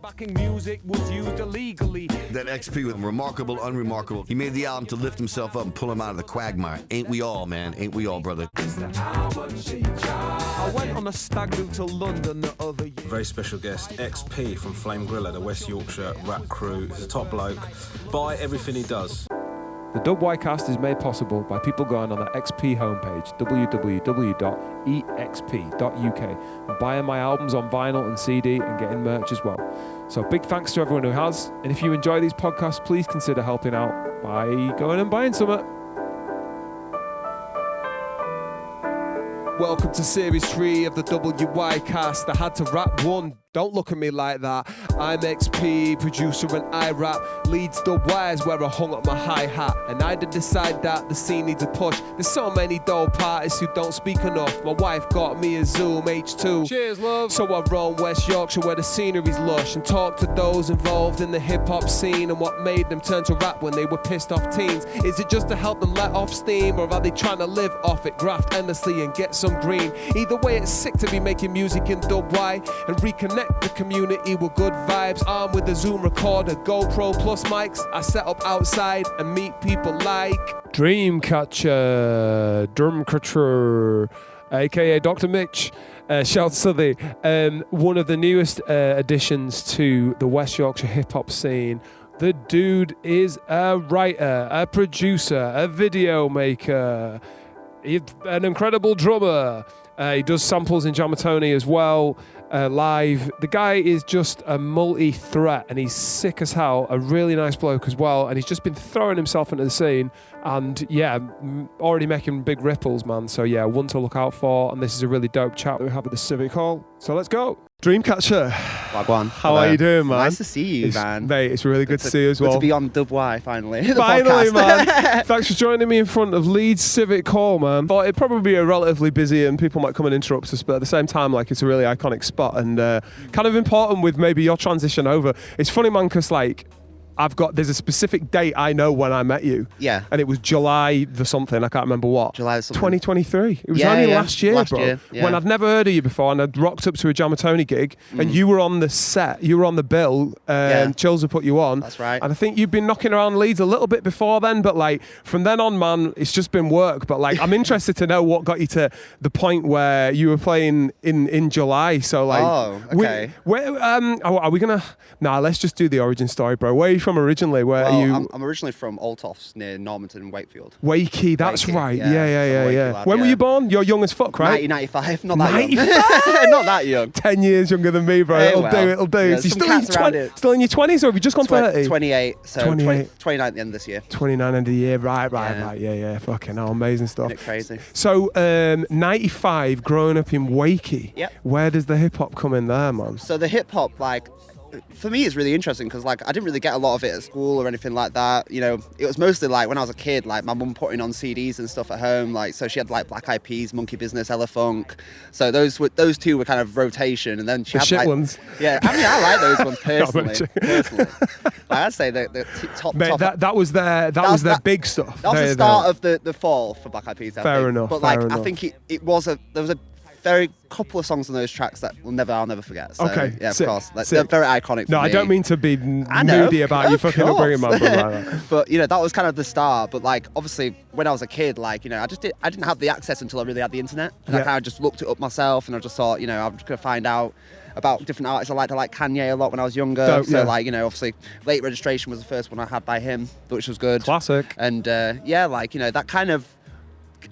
backing music was used illegally. That XP was remarkable, unremarkable. He made the album to lift himself up and pull him out of the quagmire. Ain't we all, man? Ain't we all, brother? I went on a stag do to London the other year. Very special guest, XP from Flame Griller, the West Yorkshire rap crew. He's a top bloke. Buy everything he does. The WYcast is made possible by people going on the XP homepage, www.exp.uk, and buying my albums on vinyl and CD and getting merch as well. So big thanks to everyone who has. And if you enjoy these podcasts, please consider helping out by going and buying some. Welcome to Series 3 of the WYcast. I had to rap one. Don't look at me like that. I'm XP, producer, and I rap. Leeds DubWhy is where I hung up my hi-hat. And I did decide that the scene needs a push. There's so many dope artists who don't speak enough. My wife got me a Zoom H2. Cheers, love. So I roam West Yorkshire where the scenery's lush and talk to those involved in the hip-hop scene and what made them turn to rap when they were pissed off teens. Is it just to help them let off steam, or are they trying to live off it, graft endlessly and get some green? Either way, it's sick to be making music in DubWhy and reconnect the community with good vibes. Armed with a Zoom recorder, GoPro plus mics, I set up outside and meet people like Dreamcatcher, Drumcatcher, aka Dr. Mitch, Shout Southey, one of the newest additions to the West Yorkshire hip hop scene. The dude is a writer, a producer, a video maker, an incredible drummer. He does samples in Jamatoni as well, live. The guy is just a multi-threat and he's sick as hell, a really nice bloke as well, and he's just been throwing himself into the scene and yeah, already making big ripples, man. So yeah, one to look out for, and this is a really dope chat that we have at the Civic Hall. So let's go. Dreamcatcher. Wagwan. How are you doing, man? Nice to see you, man. Mate, it's really good to see you as well. Good to be on DubWhy, finally. Finally, man. Thanks for joining me in front of Leeds Civic Hall, man. Thought it'd probably be a relatively busy and people might come and interrupt us, but at the same time, like, it's a really iconic spot and kind of important with maybe your transition over. It's funny, man, because like, there's a specific date I know when I met you. Yeah. And it was July the something, I can't remember what. July the something. 2023. It was only last year, bro. Year, yeah. When I'd never heard of you before and I'd rocked up to a Jamatoni gig and you were on the set, you were on the bill, and Chills had put you on. That's right. And I think you've been knocking around Leeds a little bit before then, but like from then on, man, it's just been work. But like, I'm interested to know what got you to the point where you were playing in July. So like, okay. Are we gonna? Nah, let's just do the origin story, bro. Where are you from originally? Where are you? I'm originally from Altofts near Normanton and Wakefield. Wakey, that's Wakey, right. yeah. Yeah. When were you born? You're young as fuck, right? 1995, not that young. Not that young. 10 years younger than me, bro. It'll do. Yeah, So you're still in your 20s, or have you just gone 30? 28, so 28. 29 at the end of this year. 29 end of the year, right. Yeah, fucking hell, amazing stuff. Isn't it crazy? So, 95, growing up in Wakey, Yep. Where does the hip hop come in there, man? So the hip hop, like, for me, it's really interesting because, like, I didn't really get a lot of it at school or anything like that. You know, it was mostly like when I was a kid, like my mum putting on CDs and stuff at home. Like, so she had like Black Eyed Peas, Monkey Business, Ella Funk. So those two were kind of rotation, and then she had shit like ones. Yeah, I mean, I like those ones personally. Like, I'd say the top. Mate, that was their big stuff. That was the start of the fall for Black Eyed Peas. Fair enough. But like, I think there was a very couple of songs on those tracks that I'll never forget. So, okay, yeah, of sick, course. Like, sick. th're very iconic. No, for me. I don't mean to be moody about you fucking upbringing, man. But you know, that was kind of the start. But like, obviously, when I was a kid, like, you know, I didn't have the access until I really had the internet, and I kind of just looked it up myself, and I just thought, you know, I'm just gonna find out about different artists. I like Kanye a lot when I was younger. Like, you know, obviously, Late Registration was the first one I had by him, which was good. Classic. And like, you know, that kind of.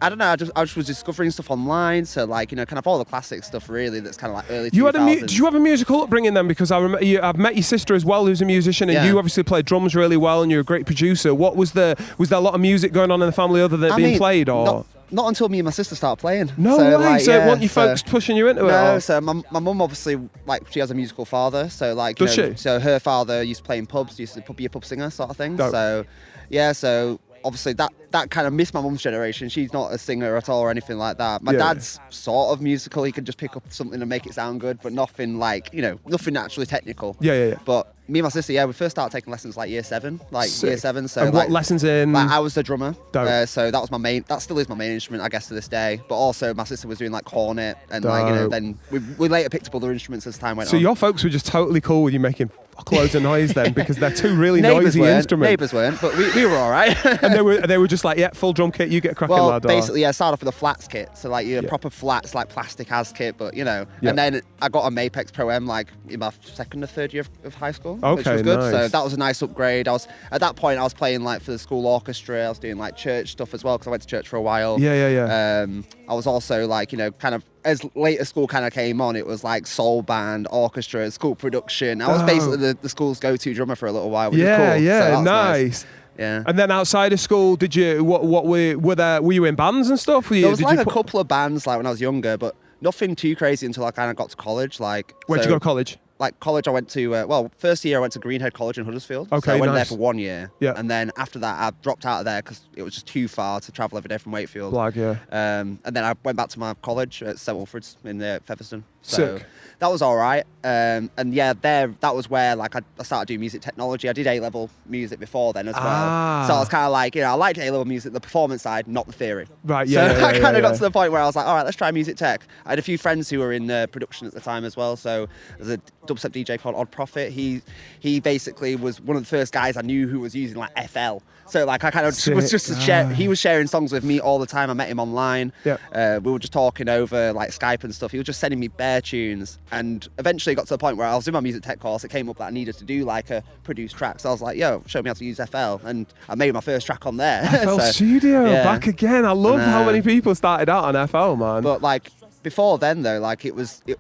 I don't know, I just was discovering stuff online, so like, you know, kind of all the classic stuff really that's kind of like early 2000s. Did you have a musical upbringing then? Because I remember I've met your sister as well, who's a musician, and you obviously play drums really well, and you're a great producer. Was there a lot of music going on in the family other than being played, or? Not until me and my sister started playing. No way. Like, so weren't your folks pushing you into it? No. So my mum obviously, like, she has a musical father. So like, does she? So her father used to play in pubs, used to be a pub singer sort of thing. Dope. So yeah. So obviously that kind of missed my mum's generation. She's not a singer at all or anything like that. My dad's sort of musical. He can just pick up something and make it sound good, but nothing like, you know, nothing actually technical. Yeah. But me and my sister, we first started taking lessons like year 7. Sick. So and like, what lessons in? Like, I was the drummer. So that was my main. That still is my main instrument, I guess, to this day. But also, my sister was doing like cornet, and like, you know, then we later picked up other instruments as time went on. So your folks were just totally cool with you making fuck loads of noise then because they're two really Neighbours noisy instruments. Neighbours weren't, but we were all right. And they were just like, yeah, full drum kit, you get cracking, Well, lad. basically, I started off with a flats kit, so like your proper flats, like plastic as kit, but you know. Yeah. And then I got a Mapex Pro M like in my second or third year of high school, which Okay, was good. nice. So that was a nice upgrade. I was at that point I was playing like for the school orchestra. I was doing like church stuff as well because I went to church for a while. Yeah. I was also like, you know, kind of as late as school kind of came on, it was like soul band, orchestra, school production. I was basically the school's go-to drummer for a little while, which is cool. Yeah, So that was nice. Yeah. And then outside of school, did you were you in bands and stuff? There was like a couple of bands like when I was younger, but nothing too crazy until I kind of got to college. Like, Where'd you go to college? Like college, I went to first year I went to Greenhead College in Huddersfield. Okay, so I went nice. there for 1 year. Yeah. And then after that, I dropped out of there because it was just too far to travel every day from Wakefield. Blag, yeah. And then I went back to my college at St Wilfrid's in Featherstone. So Sick. that was all right. And yeah, that was where like I started doing music technology. I did A-level music before then as well. So I was kind of like, you know, I liked A-level music, the performance side, not the theory. Right, yeah. So I kind of got to the point where I was like, all right, let's try music tech. I had a few friends who were in production at the time as well. So there's a dubstep DJ called Odd Prophet. He basically was one of the first guys I knew who was using like FL. So like I kind of was just a share. He was sharing songs with me all the time. I met him online. Yeah. We were just talking over like Skype and stuff. He was just sending me bare tunes, and eventually it got to the point where I was in my music tech course. It came up that I needed to do like a produced track. So I was like, yo, show me how to use FL, and I made my first track on there. FL So, Studio, yeah. back again. I love how many people started out on FL, man. But like before then though, like you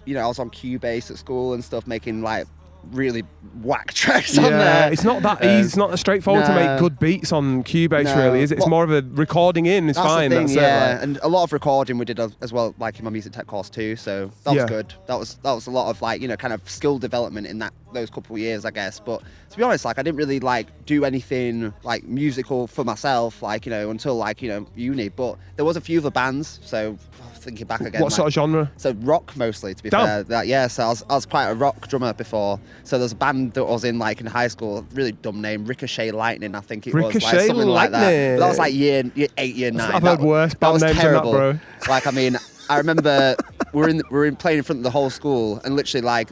know, I was on Cubase at school and stuff, making like really whack tracks on there. It's not that easy. It's not as straightforward to no. make good beats on Cubase, No. really, is it? It's Well, more of a recording in. It's that's fine. the thing, That's yeah. it. Like. And a lot of recording we did as well, like in my music tech course too. So that Yeah. was good. That was a lot of like, you know, kind of skill development in those couple of years, I guess. But to be honest, like I didn't really like do anything like musical for myself, like, you know, until like, you know, uni. But there was a few other bands. So thinking back again, What sort of genre? So rock mostly, to be Damn. fair. Yeah, so I was quite a rock drummer before. So there's a band that I was in like in high school, really dumb name, Ricochet Lightning, I think it was. Like Ricochet something like that. Lightning. But that was like year 8, year 9. I've heard worse band was names than that, terrible. bro. Like, I mean, I remember we were in playing in front of the whole school, and literally like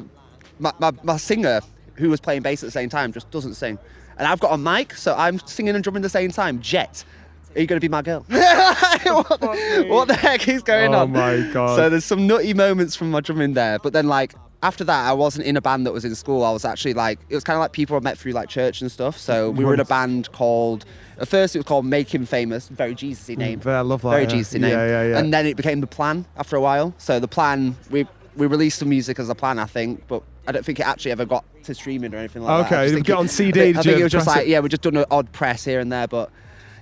my singer who was playing bass at the same time just doesn't sing. And I've got a mic, so I'm singing and drumming at the same time. Jet. Are you going to be my girl? what the heck is going on? Oh my God. So there's some nutty moments from my drumming there. But then like after that, I wasn't in a band that was in school. I was actually like, it was kind of like people I met through like church and stuff. So we were in a band called, at first it was called Make Him Famous. Very Jesus-y name. I love that. Very yeah. Jesus-y name. Yeah. And then it became The Plan after a while. So The Plan, we released some music as The Plan, I think, but I don't think it actually ever got to streaming or anything like that. Okay, I just did it think get on CD? I Did think you it was just press like, it? yeah, we just done an odd press here and there, but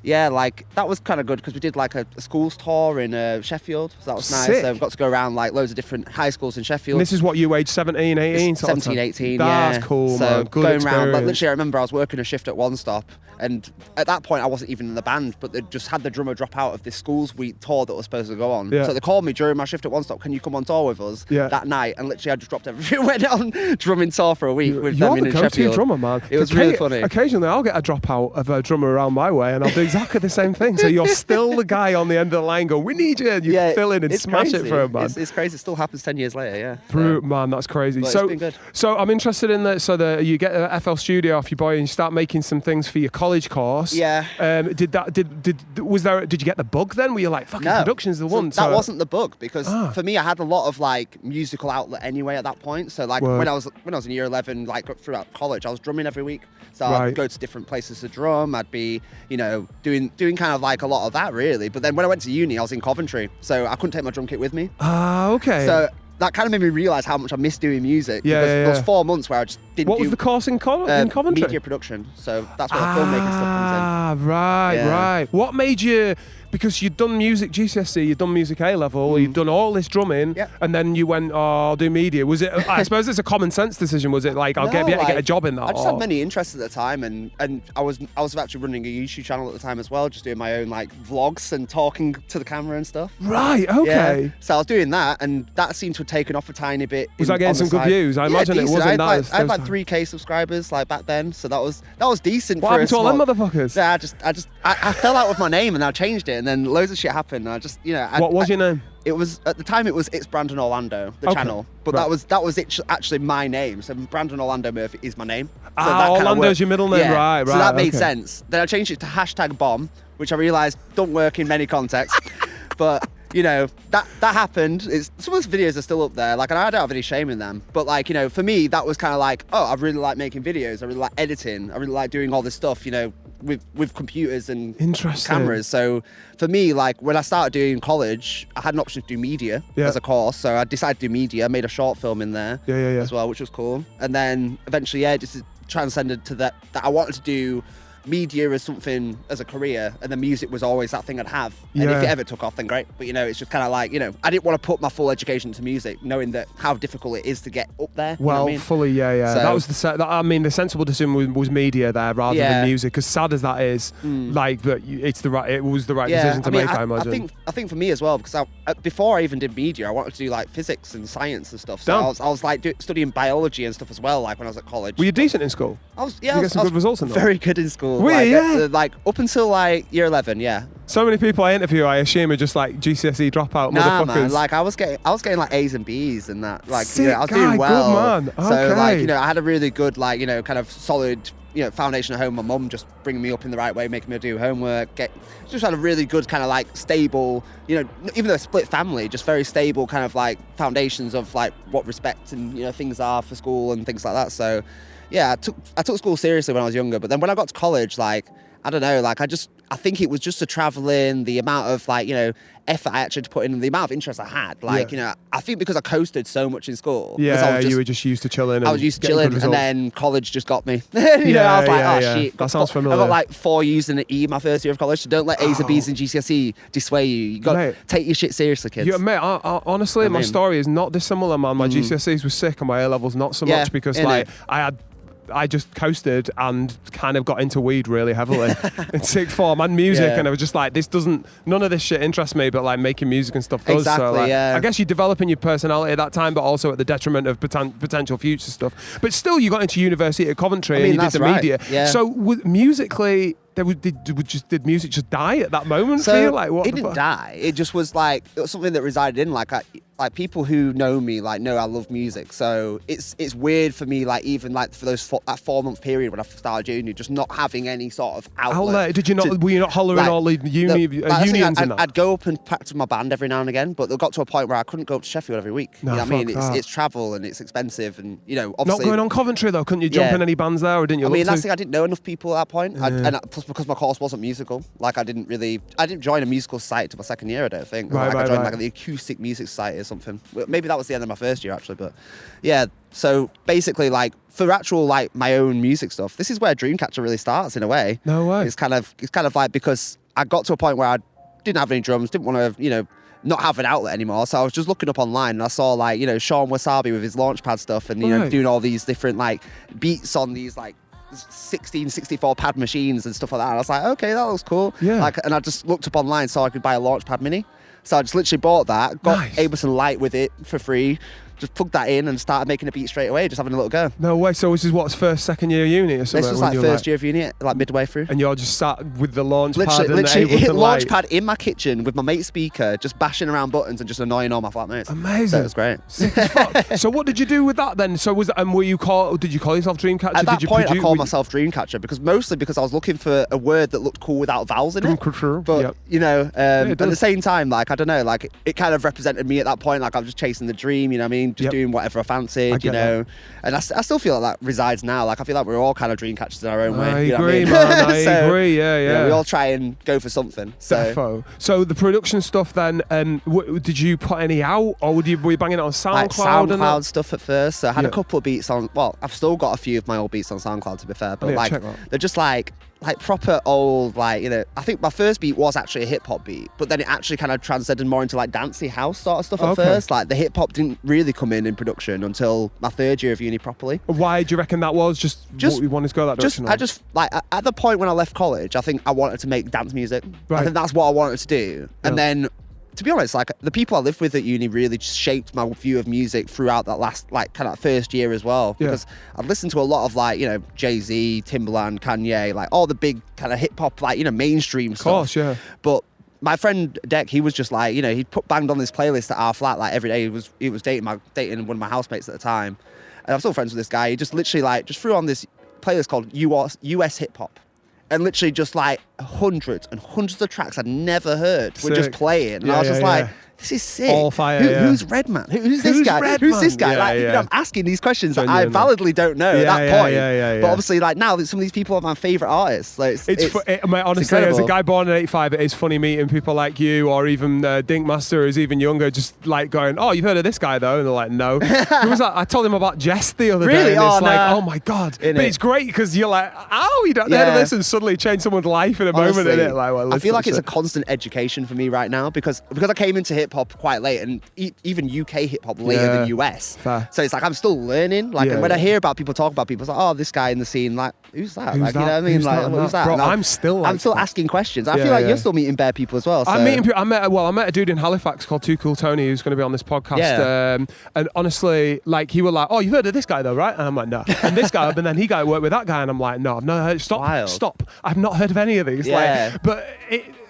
yeah, like that was kind of good because we did like a schools tour in Sheffield, so that was nice. Sick. So we got to go around like loads of different high schools in Sheffield. And this is what you age 17, 18? sort of 17, time? 18, That's yeah. cool, so man. Good going experience. around, like literally I remember I was working a shift at One Stop, and at that point I wasn't even in the band, but they just had the drummer drop out of this schools week tour that was supposed to go on. Yeah. So they called me during my shift at One Stop, can you come on tour with us that night? And literally I just dropped everything, went on drumming tour for a week with You're them the in go-to Sheffield. drummer, man. It was really funny. Occasionally, I'll get a dropout of a drummer around my way, and I'll do exactly the same thing. So you're still the guy on the end of the line going, we need you. And you fill in and it's smash crazy. it for him, man. It's crazy. It still happens 10 years later, yeah. Brute, man, that's crazy. But So, it's been good. so I'm interested in that. So you get the FL Studio off your boy, and you start making some things for your college course. Yeah. Did you get the bug then? Were you like, fucking production's the one? That wasn't the bug because for me, I had a lot of like musical outlet anyway at that point. So like when I was in year 11, like throughout college, I was drumming every week. So I'd go to different places to drum. I'd be, you know, doing kind of like a lot of that really. But then when I went to uni, I was in Coventry, so I couldn't take my drum kit with me. Ah, okay. So that kind of made me realise how much I missed doing music. Yeah, because yeah, there was yeah. 4 months where I just didn't What do was the course in Coventry? media production. So that's where the filmmaking stuff comes in. Ah, right, Yeah. right. What made you? Because you'd done music GCSE, you'd done music A level, you'd done all this drumming, Yep. and then you went, oh, I'll do media. Was it? I suppose it's a common sense decision. Was it like I'll get a job in that? I just or- had many interests at the time, and I was actually running a YouTube channel at the time as well, just doing my own like vlogs and talking to the camera and stuff. Right. Okay. Yeah. So I was doing that, and that seemed to have taken off a tiny bit. Was that getting some good views? I imagine it decent. wasn't I that. had like 3K subscribers like back then, so that was decent. What for happened to all them small- motherfuckers? Yeah, I fell out with my name and I changed it, and then loads of shit happened. And I just, you know. What was your name? It was at the time. It was It's Brandon Orlando, the Okay. channel, but Right. that was actually my name. So Brandon Orlando Murphy is my name. So Ah, that kinda Orlando's worked. your middle name, Yeah. right? So Right. that made okay. sense. Then I changed it to #bomb, which I realised don't work in many contexts. But you know that happened. Some of those videos are still up there. Like, and I don't have any shame in them. But like, you know, for me, that was kind of like, oh, I really like making videos. I really like editing. I really like doing all this stuff. You know, with computers and Interesting. cameras. So for me, like when I started doing college, I had an option to do media Yeah. as a course. So I decided to do media. I made a short film in there Yeah. as well, which was cool. And then eventually, yeah, just transcended to that I wanted to do media as something as a career, and the music was always that thing I'd have. And if Yeah. it ever took off, then great. But you know, it's just kind of like, you know, I didn't want to put my full education into music, knowing that how difficult it is to get up there. You know Well, what I mean? fully, yeah. So- That was the sensible decision was media there rather Yeah. than music. As sad as that is, like, but it was the right decision to make. I imagine. I think for me as well, because before I even did media, I wanted to do like physics and science and stuff. So Damn. I was like studying biology and stuff as well. Like when I was at college. Were you decent in school? I was, Did you get I some was good results in that? very good in school. Were like, you? Yeah. like up until like year 11, yeah. So many people I interview, I assume, are just like GCSE dropout Nah, motherfuckers. man. Like I was getting like A's and B's and that. Like, you know, I was Sick doing guy, well. good man. So Okay. like, you know, I had a really good, like, you know, kind of solid, you know, foundation at home. My mum just bringing me up in the right way, making me do homework. Just had a really good kind of like stable, you know, even though a split family, just very stable kind of like foundations of like what respect and, you know, things are for school and things like that. So yeah, I took school seriously when I was younger, but then when I got to college, like, I don't know, like I think it was just the traveling, the amount of like, you know, effort I actually had to put in, the amount of interest I had. Like, you know, I think because I coasted so much in school. because I yeah, was just, you were just used to chilling. I was used to chilling, and then college just got me. You know, I was like, yeah, oh yeah. shit. That sounds familiar. I got like 4 U's and an E my first year of college, so don't let A's and B's and GCSE dissuade you. You got to Mate. take your shit seriously, kids. Yeah, mate, honestly, I my mean- story is not dissimilar, man. My GCSEs was sick and my A levels not so Yeah, much because, innit? like, I just coasted and kind of got into weed really heavily in sixth form and music, Yeah. and I was just like, none of this shit interests me, but like making music and stuff does. Exactly, so, like, yeah. I guess you're developing your personality at that time, but also at the detriment of potential future stuff. But still, you got into university at Coventry I mean, and you did that's the right, media. yeah. So musically, did music just die at that moment? So feel like what it the didn't fuck? die. It just was like it was something that resided in. Like people who know me like know I love music. So it's weird for me, like even like for that 4-month period when I started uni, just not having any sort of outlet. Did you not? to- Were you not hollering like, all the that's the thing, unions and that? I'd go up and practice my band every now and again, but it got to a point where I couldn't go up to Sheffield every week. No, you know what I mean? fuck that. It's travel and it's expensive, and you know, Not obviously. going on Coventry though, couldn't you jump Yeah. in any bands there, or didn't you? I mean, look that's to? the thing. I didn't know enough people at that point, plus because my course wasn't musical. Like I didn't join a musical society till my second year. I don't think. Right, I joined right. like the acoustic music society or something. Well, maybe that was the end of my first year actually, but yeah. So basically, like for actual like my own music stuff, this is where Dreamcatcher really starts in a way. No way. It's kind of like because I got to a point where I didn't have any drums, didn't want to, you know, not have an outlet anymore. So I was just looking up online and I saw like, you know, Sean Wasabi with his Launchpad stuff and, you know, Right. doing all these different like beats on these like 64 pad machines and stuff like that. And I was like, okay, that looks cool. Yeah. Like, and I just looked up online so I could buy a Launchpad Mini. So I just literally bought that, got Nice. Ableton Lite with it for free, just plugged that in and started making a beat straight away, just having a little go. No way. So this is what's first, second year uni or something? This was when like you're, first year of uni, like midway through. And you're just sat with the launch pad Literally and hit the Ableton Lite. Launchpad in my kitchen with my mate's speaker, just bashing around buttons and just annoying all my flatmates. Amazing. So it was great. Sick as fuck. So what did you do with that then? So were you did you call yourself Dreamcatcher? At that did you point, I produce- called myself Dreamcatcher because I was looking for a word that looked cool without vowels in it. Dreamcatcher, But yep. you know, it at the does. same time, like I don't know, like it kind of represented me at that point. Like I was just chasing the dream, you know what I mean? Just Yep. doing whatever I fancied, I you get know. And I still feel like that resides now. Like I feel like we're all kind of dream catchers in our own way. I you know agree, what I mean? man. I So, agree. Yeah, you know, yeah. we all try and go for something. So Defo. So the production stuff then, did you put any out, or were you banging it on SoundCloud? like and that? SoundCloud stuff at first. So I had Yeah. a couple of beats on. Well, I've still got a few of my old beats on SoundCloud to be fair, but Yeah, like check that. they're just like proper old, like, you know. I think my first beat was actually a hip hop beat, but then it actually kind of transcended more into like dancey house sort of stuff at Okay. first. Like the hip hop didn't really come in production until my third year of uni properly. Why do you reckon that was? Just what you wanted to go that direction? I just like at the point when I left college, I think I wanted to make dance music. Right. I think that's what I wanted to do. Yeah. And then, to be honest, like the people I lived with at uni really just shaped my view of music throughout that last like kind of first year as well. Yeah. Because I'd listened to a lot of like, you know, Jay-Z, Timbaland, Kanye, like all the big kind of hip hop, like, you know, mainstream of course, stuff. yeah. But my friend Deck, he was just like, you know, he banged on this playlist at our flat like every day. He was dating one of my housemates at the time, and I'm still friends with this guy. He just literally like just threw on this playlist called US hip hop, and literally just like hundreds and hundreds of tracks I'd never heard were just playing, and I was just like. This is sick. All fire. Who's Redman? Who's this guy? Redman? Who's this guy? Yeah, like, yeah. You know, I'm asking these questions Genuinely. that I validly don't know at that point. Yeah. But obviously, like now, some of these people are my favorite artists. Like, Mate, honestly, as a guy born in '85, it is funny meeting people like you, or even Dink Master, who's even younger, just like going, "Oh, you've heard of this guy though?" And they're like, "No." Who was that? I told him about Jess the other day. Really? And it's like, no. oh my god! Innit? But it's great because you're like, "Oh, you don't heard of this," and suddenly change someone's life in a Honestly, moment. Innit? Like, well, I feel like it's a listen, constant education for me right now because I came into hip hop quite late, and even UK hip hop later than US. Fair. So it's like I'm still learning. Like, Yeah, and when I yeah. hear about people talk about people, it's like, oh, this guy in the scene, like, who's that? Who's like, that? you know what I mean? Who's Like, that? who's that? Bro, And I'm still asking questions. I Yeah, feel like yeah. you're still meeting bare people as well. So. I'm meeting people. I met a dude in Halifax called Too Cool Tony, who's going to be on this podcast. Yeah. And honestly, like he was like, "Oh, you've heard of this guy though, right?" And I'm like, "No." And this guy, but then he got worked with that guy, and I'm like, "No, I've not heard. Wild. Stop. I've not heard of any of these." Yeah. Like, but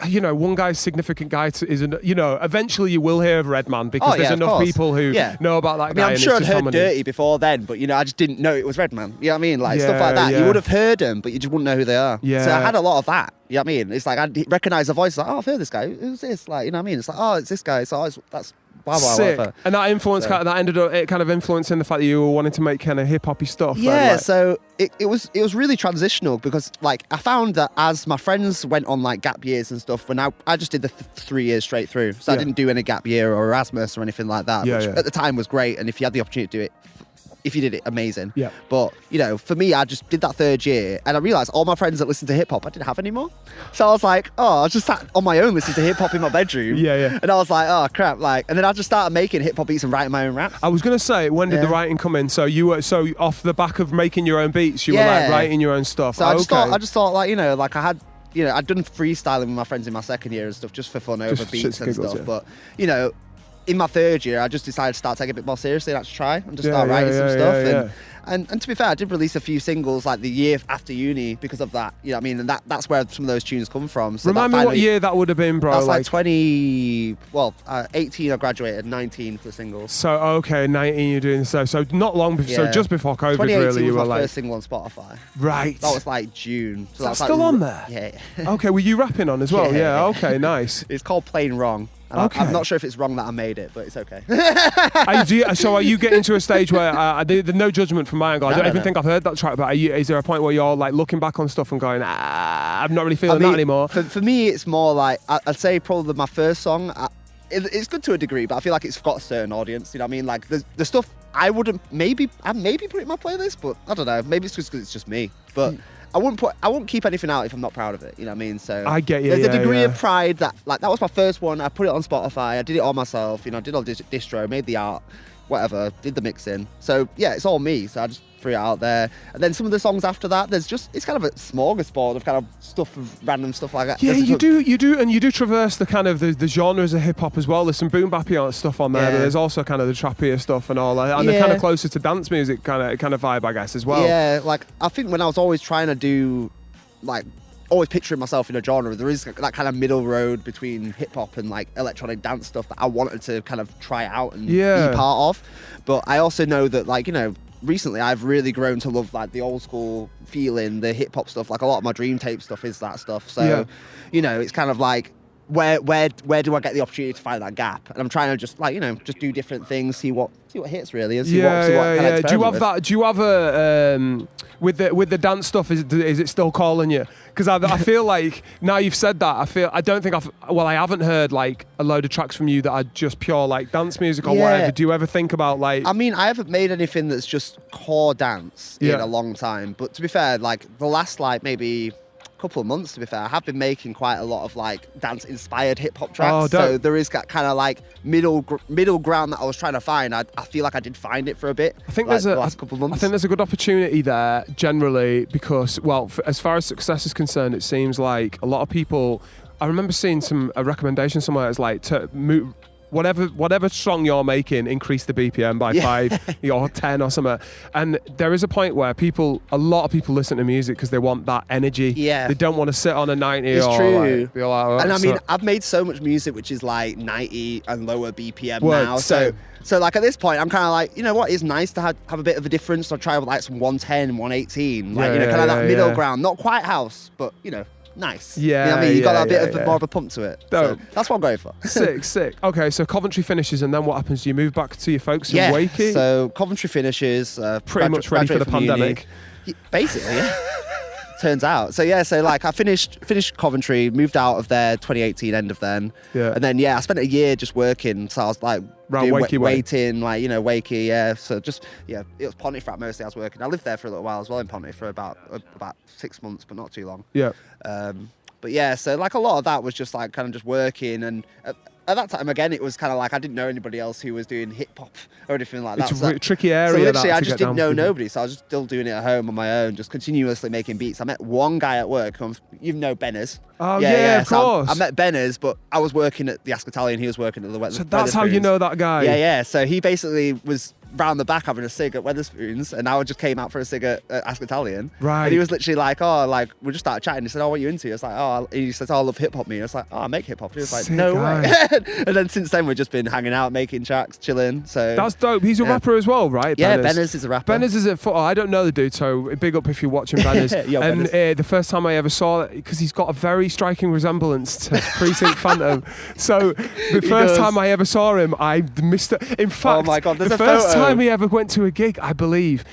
you know, one guy's significant guy isn't. You know, eventually you will hear of Redman because Oh, there's yeah, of enough course. people who Yeah. know about that I mean, guy. I'm and sure it's I'd just how heard many- Dirty before then, but you know, I just didn't know it was Redman. You know what I mean? Like stuff like that. Yeah. You would have heard them, but you just wouldn't know who they are. Yeah. So I had a lot of that. You know what I mean? It's like I'd recognise the voice. Like, oh, I've heard this guy. Who's this? Like, you know what I mean? It's like, oh, it's this guy. So that's blah blah Sick. whatever. And that influence, So- that ended up it kind of influencing the fact that you were wanting to make kind of hip hoppy stuff. Yeah, like, so it was really transitional because like I found that as my friends went on like gap years and stuff, when I just did the 3 years straight through, so I Yeah. didn't do any gap year or Erasmus or anything like that, Yeah, which yeah. at the time was great, and if you had the opportunity to do it, if you did it, amazing. Yeah. But you know, for me, I just did that 3rd year, and I realised all my friends that listened to hip hop, I didn't have anymore. So I was like, oh, I was just sat on my own listening to hip hop in my bedroom. Yeah. And I was like, oh crap, like, and then I just started making hip hop beats and writing my own raps. I was gonna say, when did the Yeah. writing come in? So you were off the back of making your own beats, you were Yeah. like writing your own stuff. So I just Okay. thought, like, you know, like I'd done freestyling with my friends in my 2nd year and stuff just for fun over Just beats shits and and giggles, stuff. yeah. But you know, in my 3rd year, I just decided to start taking it a bit more seriously and actually try and just Yeah, start writing some yeah, stuff. yeah. And to be fair, I did release a few singles like the year after uni because of that. You know what I mean? And that's where some of those tunes come from. So Remind that me what finally- year that would have been, bro. That's like 18 I graduated, 19 for the singles. So okay, 19 you're doing so not long before, so Yeah. just before COVID 2018 really you was were my like first single on Spotify. right. That was like June. So that that's still like, on there? Yeah. Okay, were you rapping on as well? Yeah. Yeah, okay, nice. It's called Plain Wrong. And Okay. I'm not sure if it's wrong that I made it, but it's okay. So are you getting to a stage where there's no judgment from my angle? I don't No, even no. think I've heard that track, but is there a point where you're like looking back on stuff and going, I'm not really feeling that anymore? For me, it's more like, I'd say probably my first song, it's good to a degree, but I feel like it's got a certain audience, you know what I mean? Like, the stuff I maybe put it in my playlist, but I don't know, maybe it's just because it's just me. But I wouldn't keep anything out if I'm not proud of it, you know what I mean? So I get you, there's a yeah, degree yeah. of pride that was my first one. I put it on Spotify, I did it all myself, you know, I did all distro, made the art, whatever, did the mixing. So yeah, it's all me, so I just threw it out there. And then some of the songs after that, it's kind of a smorgasbord of kind of stuff, random stuff like that. Yeah, you do traverse the kind of the genres of hip hop as well. There's some boom bappy stuff on there, Yeah. but there's also kind of the trappier stuff and all that, and they're kind Yeah. of closer to dance music kind of vibe, I guess, as well. Yeah, like I think when I was always trying to do, like, always picturing myself in a genre, there is that kind of middle road between hip hop and like electronic dance stuff that I wanted to kind of try out and be part of. But I also know that, like, you know, recently I've really grown to love like the old school feeling, the hip hop stuff. Like a lot of my Dream Tape stuff is that stuff. So, Yeah. you know, it's kind of like, where do I get the opportunity to find that gap? And I'm trying to just, like, you know, just do different things, see what hits really, and see what kind of Do you have experiment with. that? Do you have a with the dance stuff? Is it still calling you? Because I feel like now you've said that, I haven't heard like a load of tracks from you that are just pure like dance music or Yeah. whatever. Do you ever think about like? I mean, I haven't made anything that's just core dance in Yeah. a long time. But to be fair, like the last like maybe couple of months, to be fair, I have been making quite a lot of like dance inspired hip hop tracks. Oh, dope. So there is that kind of like middle ground that I was trying to find. I feel like I did find it for a bit. I think like, there's the last couple of months. I think there's a good opportunity there generally because, well, as far as success is concerned, it seems like a lot of people. I remember seeing a recommendation somewhere. It's like whatever song you're making, increase the BPM by 5 or 10 or something. And there is a point where a lot of people listen to music because they want that energy. Yeah. They don't want to sit on a 90 It's or true. like, be like, oh, And I mean, so- I've made so much music which is like 90 and lower BPM Word, now. same. So like at this point, I'm kind of like, you know what? It's nice to have a bit of a difference. I'll try with like some 110, 118, like Yeah, kind of that yeah, middle yeah. ground. Not quite house, but nice. Yeah, you know what I mean, you got yeah, that bit yeah, of yeah. more of a pump to it. So Dope. that's what I'm going for. Sick. Okay, so Coventry finishes, and then what happens? Do you move back to your folks in Yeah. Wakey? So Coventry finishes. Pretty much ready for the graduate from uni. pandemic. Basically, yeah. Turns out. So yeah, so like I finished Coventry, moved out of there 2018, end of then. Yeah. And then I spent a year just working. So I was like Round doing Wakey way. waiting, like Wakey, yeah. So just it was Pontefract mostly I was working. I lived there for a little while as well in Pontefract for about 6 months, but not too long. Yeah. But yeah, so like a lot of that was just like kind of just working, and at that time again it was kind of like I didn't know anybody else who was doing hip hop or anything like that. It's So a tricky area. so literally, that, I to just get didn't down know with. nobody, so I was just still doing it at home on my own, just continuously making beats. I met one guy at work, you know Benners. Oh, yeah, of so course. I met Benners, but I was working at the Ascatalian, he was working at the Wetherspoons. So that's how you know that guy. Yeah. So he basically was round the back having a cig at Wetherspoons, and I just came out for a cig at Ascatalian. Right. And he was literally like, we just started chatting. He said, what are you into? I was like, he said, I love hip hop. Me. I was like, I make hip hop. He was like, Sick no guy. way. And then since then, we've just been hanging out, making tracks, chilling. So That's dope. He's a rapper as well, right? yeah, Benners is a rapper. Benners is I don't know the dude, so big up if you're watching Benners. Yo, and Benners. the first time I ever saw it, because he's got a very striking resemblance to Precinct Phantom. So the first does. time I ever saw him, I missed it. In fact, my God, there's the a first photo. time he ever went to a gig, I believe,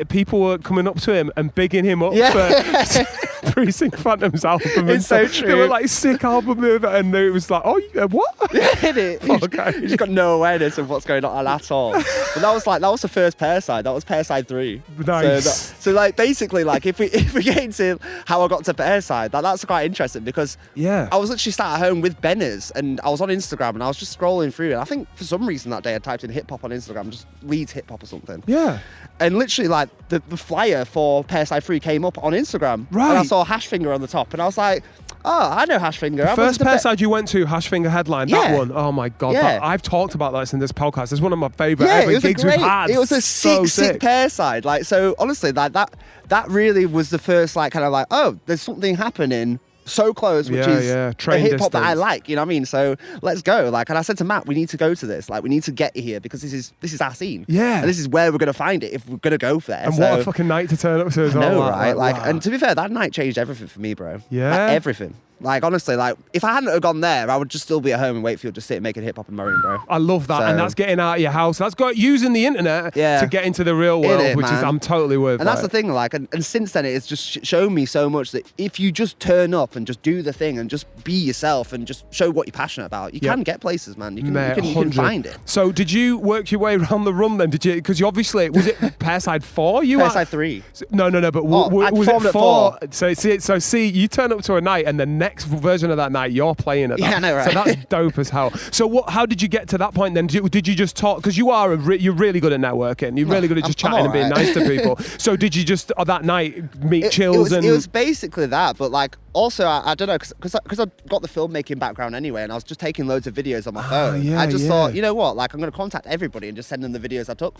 people were coming up to him and bigging him up for Precinct Phantom's album. It's and so stuff. They true. were like sick album, and it was like, oh, what? Hit it. Okay. You just got no awareness of what's going on at all. But that was the first Pearcyde. That was Pearcyde 3. Nice. So like basically like if we get into how I got to Pearcyde, that's quite interesting because Yeah. I was literally sat at home with Benners and I was on Instagram and I was just scrolling through, and I think for some reason that day I typed in hip hop on Instagram, just Leeds hip hop or something. Yeah. And literally like the flyer for Pearcyde 3 came up on Instagram. Right. And I saw Hashfinger on the top and I was like, oh, I know Hashfinger. I First wasn't a bit- Pearcyde you went to, Hashfinger headline, that Yeah. one. Oh my God. Yeah. I've talked about that in this podcast. It's one of my favourite Yeah, ever it was gigs a great, we've had. it was a So sick Pearcyde. Like, so honestly, like that really was the first like kind of like, oh, there's something happening so close, which is Yeah. the Train hip hop that I distance. like, you know what I mean? So let's go. Like, and I said to Matt, we need to go to this. Like, we need to get here because this is our scene. Yeah. And this is where we're gonna find it if we're gonna go there. And so, what a fucking night to turn up to as I well. know, like, right? Like, wow. and to be fair, that night changed everything for me, bro. Yeah? Like, everything. Like, honestly, like, if I hadn't have gone there, I would just still be at home in Wakefield, just sitting making hip hop in my room, bro. I love that, and So- that's getting out of your house. That's got using the internet Yeah. to get into the real world, Innit, which is man? I'm totally with. And that's the like. thing, like, and since then it's just shown me so much that if you just turn up and just do the thing and just be yourself and just show what you're passionate about, you Yep. can get places, man. You Mate, can 100. find it. So did you work your way around the run then? Did you? Because you obviously was it Pearcyde 4? You were- Pearcyde 3. No. But I was it performed at 4? So you turn up to a night, and the next version of that night you're playing at that. Yeah, I know, right? So that's dope as hell. So how did you get to that point then? Did you just talk? Because you're really good at networking. You're really good at just I'm chatting and being alright. nice to people. So did you just that night meet chills it and? was basically that, but like also I don't know because I got the filmmaking background anyway, and I was just taking loads of videos on my phone. yeah, I just yeah. thought, you know what, like I'm gonna contact everybody and just send them the videos I took,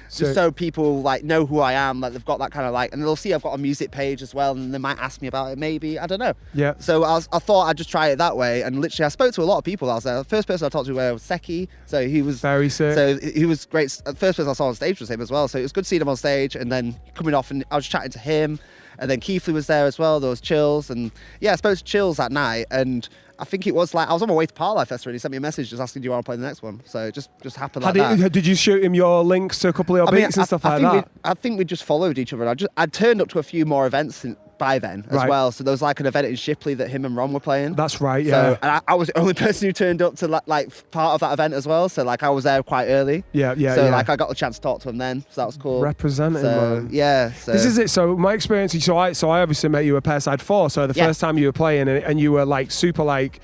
So- just so people like know who I am, like they've got that kind of like, and they'll see I've got a music page as well, and they might ask me about it, maybe, I don't know. Yeah. So I thought I'd just try it that way, and literally I spoke to a lot of people. I was there. The first person I talked to was Seki, so he was Very sick. So he was great. The first person I saw on stage was him as well. So it was good seeing him on stage, and then coming off, and I was chatting to him, and then Keithley was there as well. There was Chills, and yeah, I spoke to Chills that night, and I think it was like I was on my way to Parlife Festival, and he sent me a message just asking, "Do you want to play the next one?" So it just happened like that. Did you shoot him your links to a couple of your beats and stuff like that? I think we just followed each other. And I turned up to a few more events by then as Right. well. So there was like an event in Shipley that him and Ron were playing. That's right, yeah. So, and I was the only person who turned up to like part of that event as well. So like I was there quite early. Yeah. So like I got the chance to talk to him then. So that was cool. Representing, So man. yeah. So This is it. So my experience. So I obviously met you at Pearcyde 4. So the Yeah. first time you were playing and you were like super like,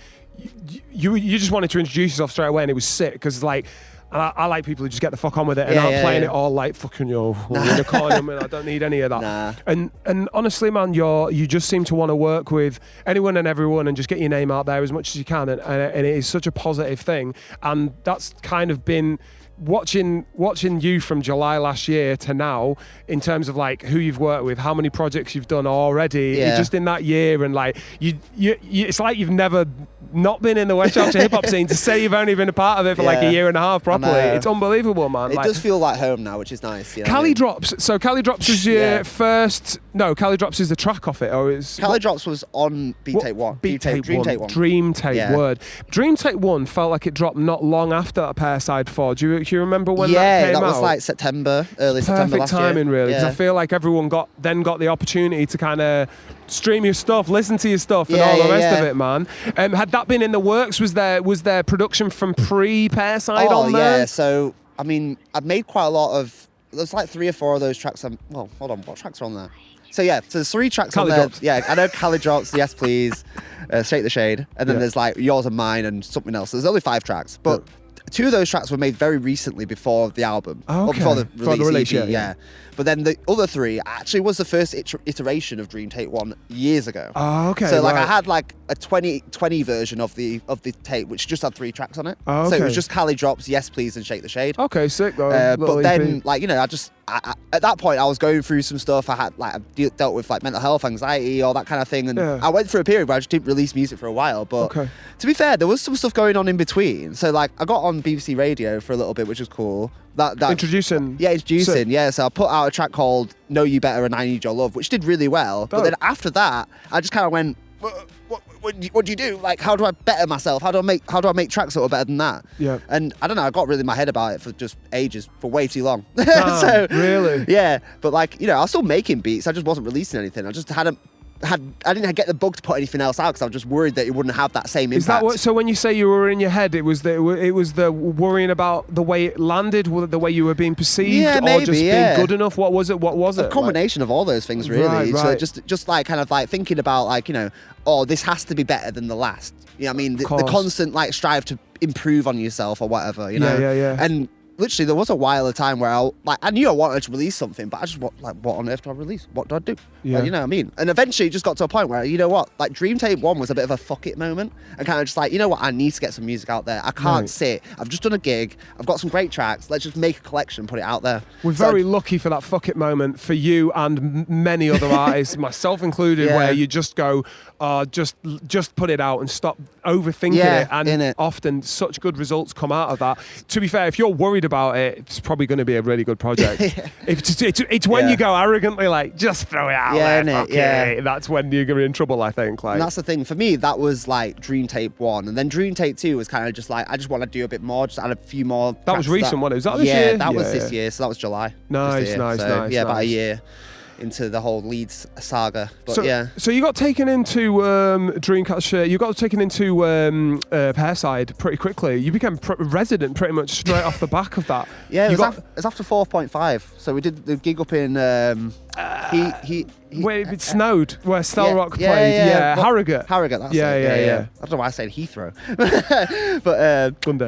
you just wanted to introduce yourself straight away, and it was sick because like. And I like people who just get the fuck on with it and aren't playing it all like fucking in the corner. I mean, I don't need any of that. Nah. And honestly, man, you just seem to want to work with anyone and everyone and just get your name out there as much as you can. And it is such a positive thing. And that's kind of been watching you from July last year to now in terms of like who you've worked with, how many projects you've done already just in that year, and like you it's like you've never not been in the West Yorkshire hip hop scene to say you've only been a part of it for like a year and a half properly. It's unbelievable, man. It like, does feel like home now, which is nice. You know Cali Drops. So Cali Drops is your first. No, Cali Drops is the track off it, or is Cali Drops was on Beat Tape 1. Dream Tape 1. Word. Dream Tape 1 felt like it dropped not long after Pearcyde 4. Do you remember when that came out? Yeah, that was like September, early September last year. Perfect timing, really, because I feel like everyone got the opportunity to kind of stream your stuff, listen to your stuff, and all the rest of it, man. Had that been in the works? Was there production from pre-Pearcyde on there? Yeah, so, I mean, I've made quite a lot of... There's like 3 or 4 of those tracks. Well, hold on, what tracks are on there? So yeah, so there's 3 tracks Cali on there. Drops. Yeah, I know Cali Drops, Yes Please, Shake the Shade, and then there's like Yours and Mine and something else. So there's only 5 tracks, but 2 of those tracks were made very recently before the album, or before the release. Yeah. But then the other 3 actually was the first iteration of Dream Tape 1 years ago. Oh, okay. So like I had like a 2020 version of the tape, which just had 3 tracks on it. Oh, okay. So it was just Cali Drops, Yes Please, and Shake the Shade. Okay, sick though. But then, like, you know, I at that point I was going through some stuff. I had like I dealt with like mental health, anxiety, all that kind of thing, and I went through a period where I just didn't release music for a while. But to be fair, there was some stuff going on in between. So like I got on BBC Radio for a little bit, which was cool. That introducing. Yeah, introducing. Yeah, so I put out a track called Know You Better and I Need Your Love, which did really well. But then after that, I just kind of went, what do you do? Like, how do I better myself? How do I make tracks that are better than that? Yeah. And I don't know, I got really in my head about it for just ages, for way too long. So really? Yeah. But like, you know, I was still making beats. I just wasn't releasing anything. I just I didn't get the bug to put anything else out because I was just worried that it wouldn't have that same impact. Is that what? So when you say you were in your head, it was the worrying about the way it landed, the way you were being perceived, or just being good enough? What was it? A combination of all those things, really. Right. So just like kind of like thinking about like, you know, this has to be better than the last. You know what I mean? The constant like strive to improve on yourself or whatever. You know? Yeah. And literally, there was a while of time where I knew I wanted to release something, but I just what on earth do I release? What do I do? Yeah. Like, you know what I mean? And eventually, it just got to a point where, you know what, like Dream Tape 1 was a bit of a fuck it moment, and kind of just like, you know what, I need to get some music out there. I can't sit. I've just done a gig. I've got some great tracks. Let's just make a collection, put it out there. We're very lucky for that fuck it moment for you and many other artists, myself included, where you just go, just put it out and stop overthinking it. And often such good results come out of that. To be fair, if you're worried about it, it's probably going to be a really good project. It's when you go arrogantly like, just throw it out there. That's when you're going to be in trouble, I think. Like, and that's the thing. For me, that was like Dream Tape 1. And then Dream Tape 2 was kind of just like, I just want to do a bit more, just add a few more. That was recent, wasn't it? Was that this year? Yeah, that was this year. So that was July. Nice. Yeah, about a year into the whole Leeds saga. But so you got taken into Dreamcatcher, you got taken into Pearcyde pretty quickly. You became resident pretty much straight off the back of that. Yeah, it was after 4.5. So we did the gig up in wait, it snowed where Stelrock played. Yeah, Harrogate. That's it. Yeah. I don't know why I said Heathrow. But one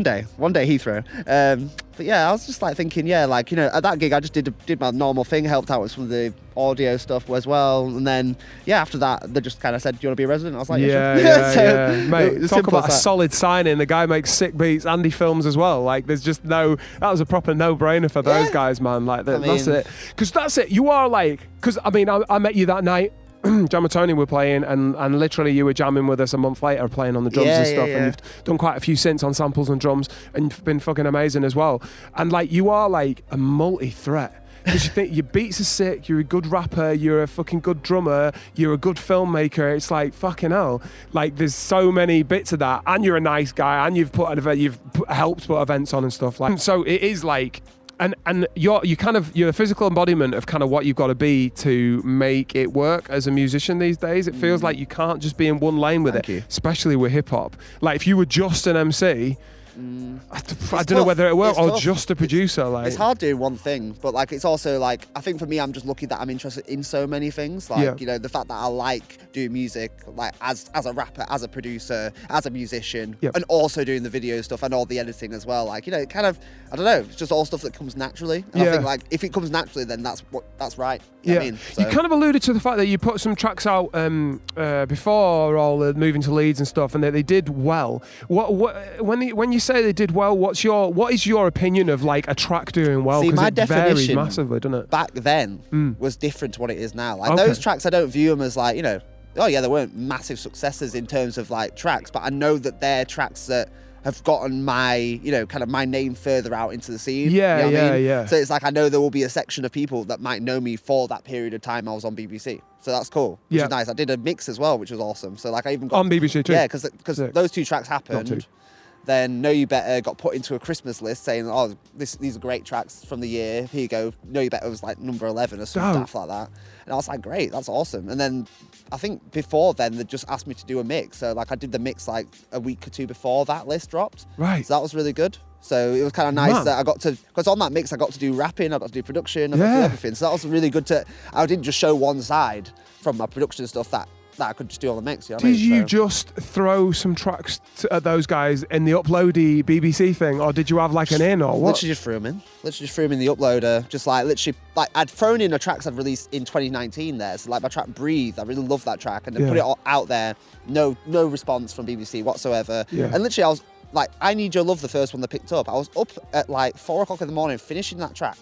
day. One day Heathrow. But yeah, I was just like thinking, like, you know, at that gig I just did my normal thing, helped out with some of the audio stuff as well, and then after that they just kind of said, do you want to be a resident? I was like, yeah. Mate, talk about a solid signing. The guy makes sick beats and he films as well. Like, there's just that was a proper no-brainer for those guys, man. Like, that's it. Because that's it. You are like, because I mean, I met you that night. Jam and Tony were playing, and literally you were jamming with us a month later, playing on the drums and stuff. And you've done quite a few synths on samples and drums, and you've been fucking amazing as well. And like, you are like a multi-threat. Because you think your beats are sick, you're a good rapper, you're a fucking good drummer, you're a good filmmaker. It's like, fucking hell. Like, there's so many bits of that, and you're a nice guy, and you've helped put events on and stuff. Like, so it is like, and you're a physical embodiment of kind of what you've got to be to make it work as a musician these days. It feels like you can't just be in one lane with it, especially with hip hop. Like, if you were just an MC, I don't know whether it will It's or tough. just a producer. Like It's hard doing one thing, but like it's also like I think for me, I'm just lucky that I'm interested in so many things. Like you know, the fact that I like doing music, like as a rapper, as a producer, as a musician, and also doing the video stuff and all the editing as well. Like you know, it kind of I don't know, it's just all stuff that comes naturally. And I think like if it comes naturally, then that's right. You know what I mean? So. You kind of alluded to the fact that you put some tracks out before all the moving to Leeds and stuff, and that they did well. When you say they did well, what is your opinion of like a track doing well? See, my definition varies massively, doesn't it? Back then was different to what it is now. Like those tracks, I don't view them as like, you know, oh yeah, they weren't massive successes in terms of like tracks, but I know that they're tracks that have gotten my, you know, kind of my name further out into the scene. Yeah, you know what I mean? yeah. So it's like I know there will be a section of people that might know me for that period of time I was on BBC. So that's cool, which is nice. I did a mix as well, which was awesome. So like I even got on BBC too. Yeah, because those two tracks happened. Then Know You Better got put into a Christmas list saying, oh, these are great tracks from the year. Here you go. Know You Better was like number 11 or something like that. And I was like, great, that's awesome. And then I think before then, they just asked me to do a mix. So like I did the mix like a week or two before that list dropped. Right. So that was really good. So it was kind of nice that I got to, because on that mix, I got to do rapping, I got to do production, I got to do everything. So that was really good I didn't just show one side from my production stuff that I could just do on the mix. You know what I mean? Did you just throw some tracks at those guys in the uploady BBC thing, or did you have like an in or what? Literally just threw them in. Literally just threw them in the uploader. Just like literally, like I'd thrown in the tracks I'd released in 2019 there. So like my track Breathe, I really love that track, and then put it all out there. No response from BBC whatsoever. Yeah. And literally I was like, I Need Your Love, the first one they picked up. I was up at like 4 o'clock in the morning finishing that track,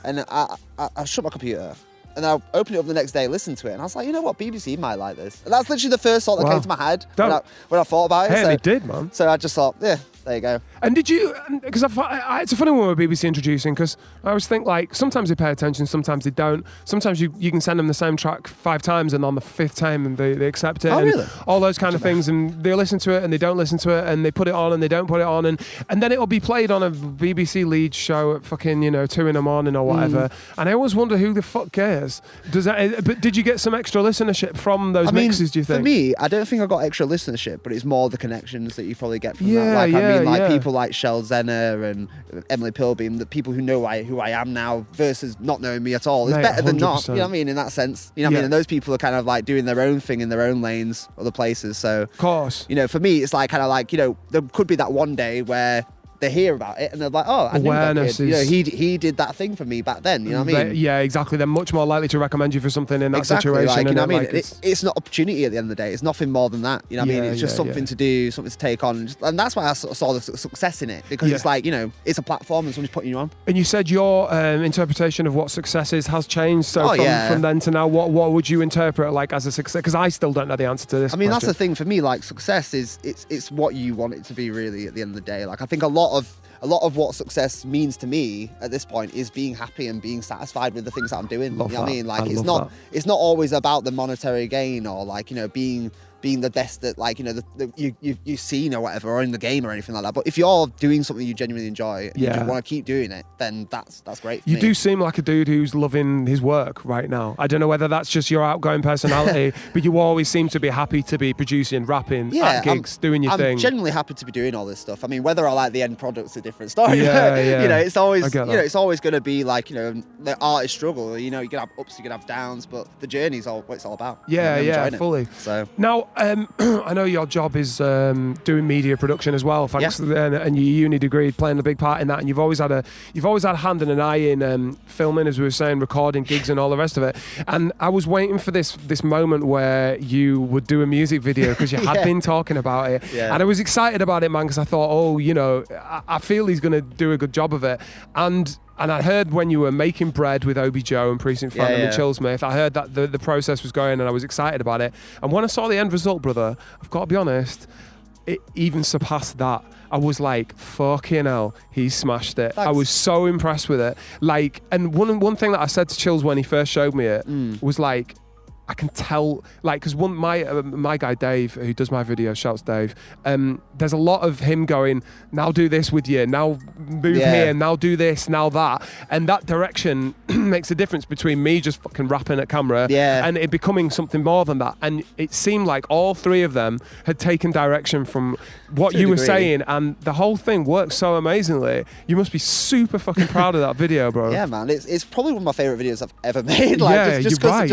and I shut my computer. And I opened it up the next day, listened to it, and I was like, you know what, BBC might like this. And that's literally the first thought that came to my head when I thought about it. Hey, they did, man. So I just thought, yeah, there you go. And did you, because it's a funny one with BBC introducing, because I always think like, sometimes they pay attention, sometimes they don't. Sometimes you can send them the same track 5 times, and on the 5th time and they accept it. Oh, and really? all those kind of things, and they listen to it and they don't listen to it, and they put it on and they don't put it on, and then it'll be played on a BBC Leeds show at fucking, 2 in the morning or whatever. And I always wonder who the fuck cares. But did you get some extra listenership from those mixes, do you think? For me, I don't think I got extra listenership, but it's more the connections that you probably get from that. Like, people like Shell Zenner and Emily Pilbeam, the people who know who I am now versus not knowing me at all. It's better than not, you know what I mean, in that sense. You know what I mean? And those people are kind of like doing their own thing in their own lanes, other places. So, of course. For me, it's like kind of like, there could be that one day where they hear about it and they're like, oh, I knew that kid. He did that thing for me back then. You know what I mean? Yeah, exactly. They're much more likely to recommend you for something in that situation. Like, you know what I mean? It's not opportunity at the end of the day. It's nothing more than that. You know what I mean? It's just something to do, something to take on, and that's why I saw the success in it, because it's like, it's a platform and someone's putting you on. And you said your interpretation of what success is has changed. So from then to now, what would you interpret like as a success? Because I still don't know the answer to this. I mean, that's the thing for me. Like, success is it's what you want it to be, really. At the end of the day, like I think a lot of what success means to me at this point is being happy and being satisfied with the things that I'm doing. You know what I mean? Like it's not always about the monetary gain or like, being the best that like, you've seen or whatever, or in the game or anything like that. But if you're doing something you genuinely enjoy and you just want to keep doing it, then that's great for me. You do seem like a dude who's loving his work right now. I don't know whether that's just your outgoing personality, but you always seem to be happy to be producing, rapping, at gigs, doing your thing. I'm genuinely happy to be doing all this stuff. I mean, whether I like the end product's a different story. Yeah. It's always, it's always going to be like, the artist struggle. You can have ups, you can have downs, but the journey's what it's all about. Yeah, fully. So now, I know your job is doing media production as well, thanks, and your uni degree playing a big part in that. And you've always had a hand and an eye in filming, as we were saying, recording gigs and all the rest of it. And I was waiting for this moment where you would do a music video, because you had been talking about it, and I was excited about it, man, because I thought, I feel he's going to do a good job of it. And I heard when you were making bread with Obi Joe and Precinct Phantom and Chillsmith, I heard that the process was going, and I was excited about it. And when I saw the end result, brother, I've got to be honest, it even surpassed that. I was like, fucking hell, he smashed it. Thanks. I was so impressed with it. Like, and one thing that I said to Chills when he first showed me it was like, I can tell, like, because my guy Dave, who does my videos, shouts Dave. There's a lot of him going, now do this with you, now move here, now do this, now that, and that direction makes a difference between me just fucking rapping at camera and it becoming something more than that. And it seemed like all three of them had taken direction from what you were saying, and the whole thing works so amazingly. You must be super fucking proud of that video, bro. Yeah, man, it's probably one of my favorite videos I've ever made. Like, just because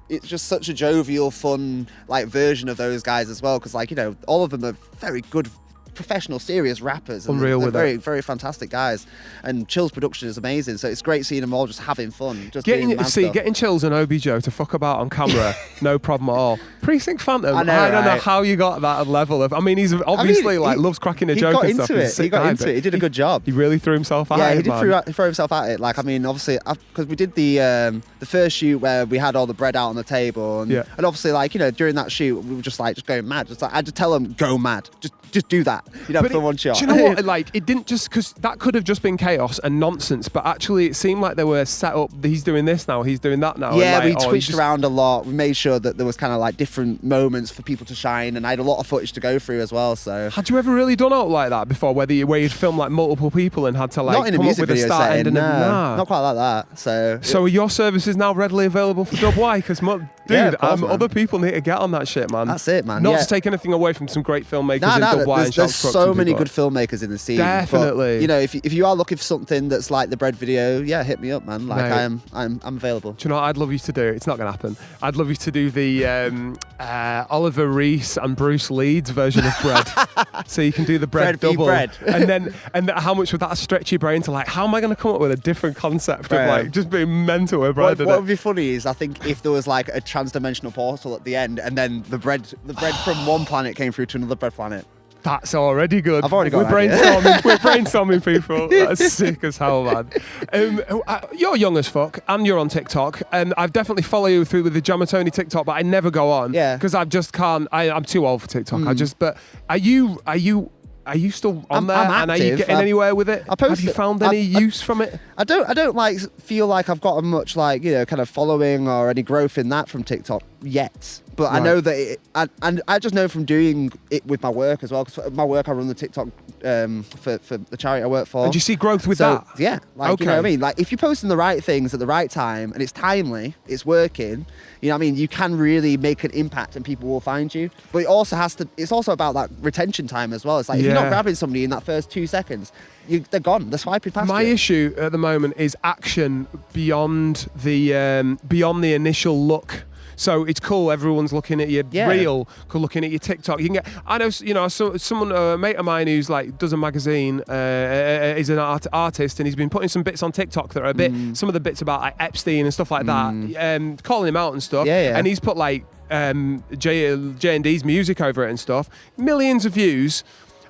it's just such a jovial, fun, like, version of those guys as well. Because, like, you know, all of them are very good, professional, serious rappers. And Unreal they're with very, it. very fantastic guys. And Chill's production is amazing. So it's great seeing them all just having fun. Just doing mad stuff. Getting Chills and Obi-Joe to fuck about on camera, no problem at all. Precinct Phantom, I don't know how you got that level of. I mean, he's obviously loves cracking a joke and stuff. He got into it. He did a good job. He really threw himself at it. Yeah, he did throw himself at it. Like, I mean, obviously, because we did the first shoot where we had all the bread out on the table, and obviously, like, you know, during that shoot, we were just going mad. Just like, I just tell him, go mad. Just do that. You know, for one shot. Do you know what? Like, it didn't just, because that could have just been chaos and nonsense, but actually it seemed like they were set up. He's doing this now, he's doing that now. Yeah, and, we twitched around a lot. We made sure that there was kind of like different moments for people to shine, and I had a lot of footage to go through as well. So, had you ever really done out like that before, where you'd filmed like multiple people and had to like not in a come music up with video a start, setting, end, and not quite like that. So are your services now readily available for DubWhy? Because dude, other people need to get on that shit, man. That's it, man. Not to take anything away from some great filmmakers in DubWhy. There's so many good filmmakers in the scene. Definitely. But, you know, if you are looking for something that's like the bread video, hit me up, man. Like, I'm available. Do you know what I'd love you to do? It's not going to happen. I'd love you to do the Oliver Reese and Bruce Leeds version of bread. So you can do the bread double. Bread. and how much would that stretch your brain to, like, how am I going to come up with a different concept of like just being mental with bread? What would be funny is, I think, if there was like a trans-dimensional portal at the end, and then the bread from one planet came through to another bread planet. That's already good. I've already got We're brainstorming people. That's sick as hell, man. You're young as fuck, and you're on TikTok. And I've definitely followed you through with the Jamatoni TikTok, but I never go on. Yeah. Because I just can't. I'm too old for TikTok. But are you still on there? I'm and are you active. getting anywhere with it? Have you found any use from it? I don't like feel like I've gotten much, like, you know, kind of following or any growth in that from TikTok yet. But I know that I just know from doing it with my work as well. Because my work, I run the TikTok for the charity I work for. And do you see growth with that? Yeah, like, you know what I mean? Like, if you're posting the right things at the right time and it's timely, it's working, you know what I mean? You can really make an impact and people will find you. But it's also about that retention time as well. It's like, if you're not grabbing somebody in that first 2 seconds, they're gone. They're swiping past you. My issue at the moment is action beyond the initial look. So it's cool. Everyone's looking at your reel, looking at your TikTok. You can get. I know, you know, someone, a mate of mine who's like does a magazine, is an artist, and he's been putting some bits on TikTok that are a bit, some of the bits about like Epstein and stuff like that, calling him out and stuff. And he's put like J&D's music over it and stuff. Millions of views.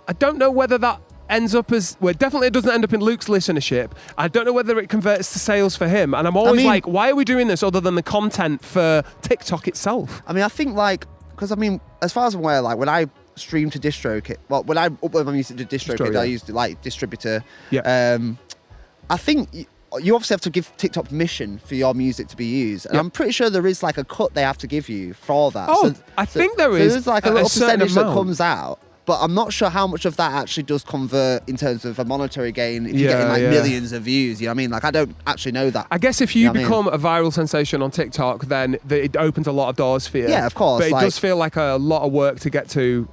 I don't know whether that ends up as, well, definitely it doesn't end up in Luke's listenership. I don't know whether it converts to sales for him. And I'm always like, why are we doing this other than the content for TikTok itself? I mean, I think, like, because I mean, as far as I'm aware, like, when I stream to DistroKid, well, when I upload my music to DistroKid, I use like distributor. I think you obviously have to give TikTok permission for your music to be used, and I'm pretty sure there is like a cut they have to give you for that. I think there is. So there's like a little percentage that comes out. But I'm not sure how much of that actually does convert in terms of a monetary gain if you're getting like millions of views. You know what I mean? Like, I don't actually know that. I guess if you become a viral sensation on TikTok, then it opens a lot of doors for you. Yeah, of course. But it does feel like a lot of work to get to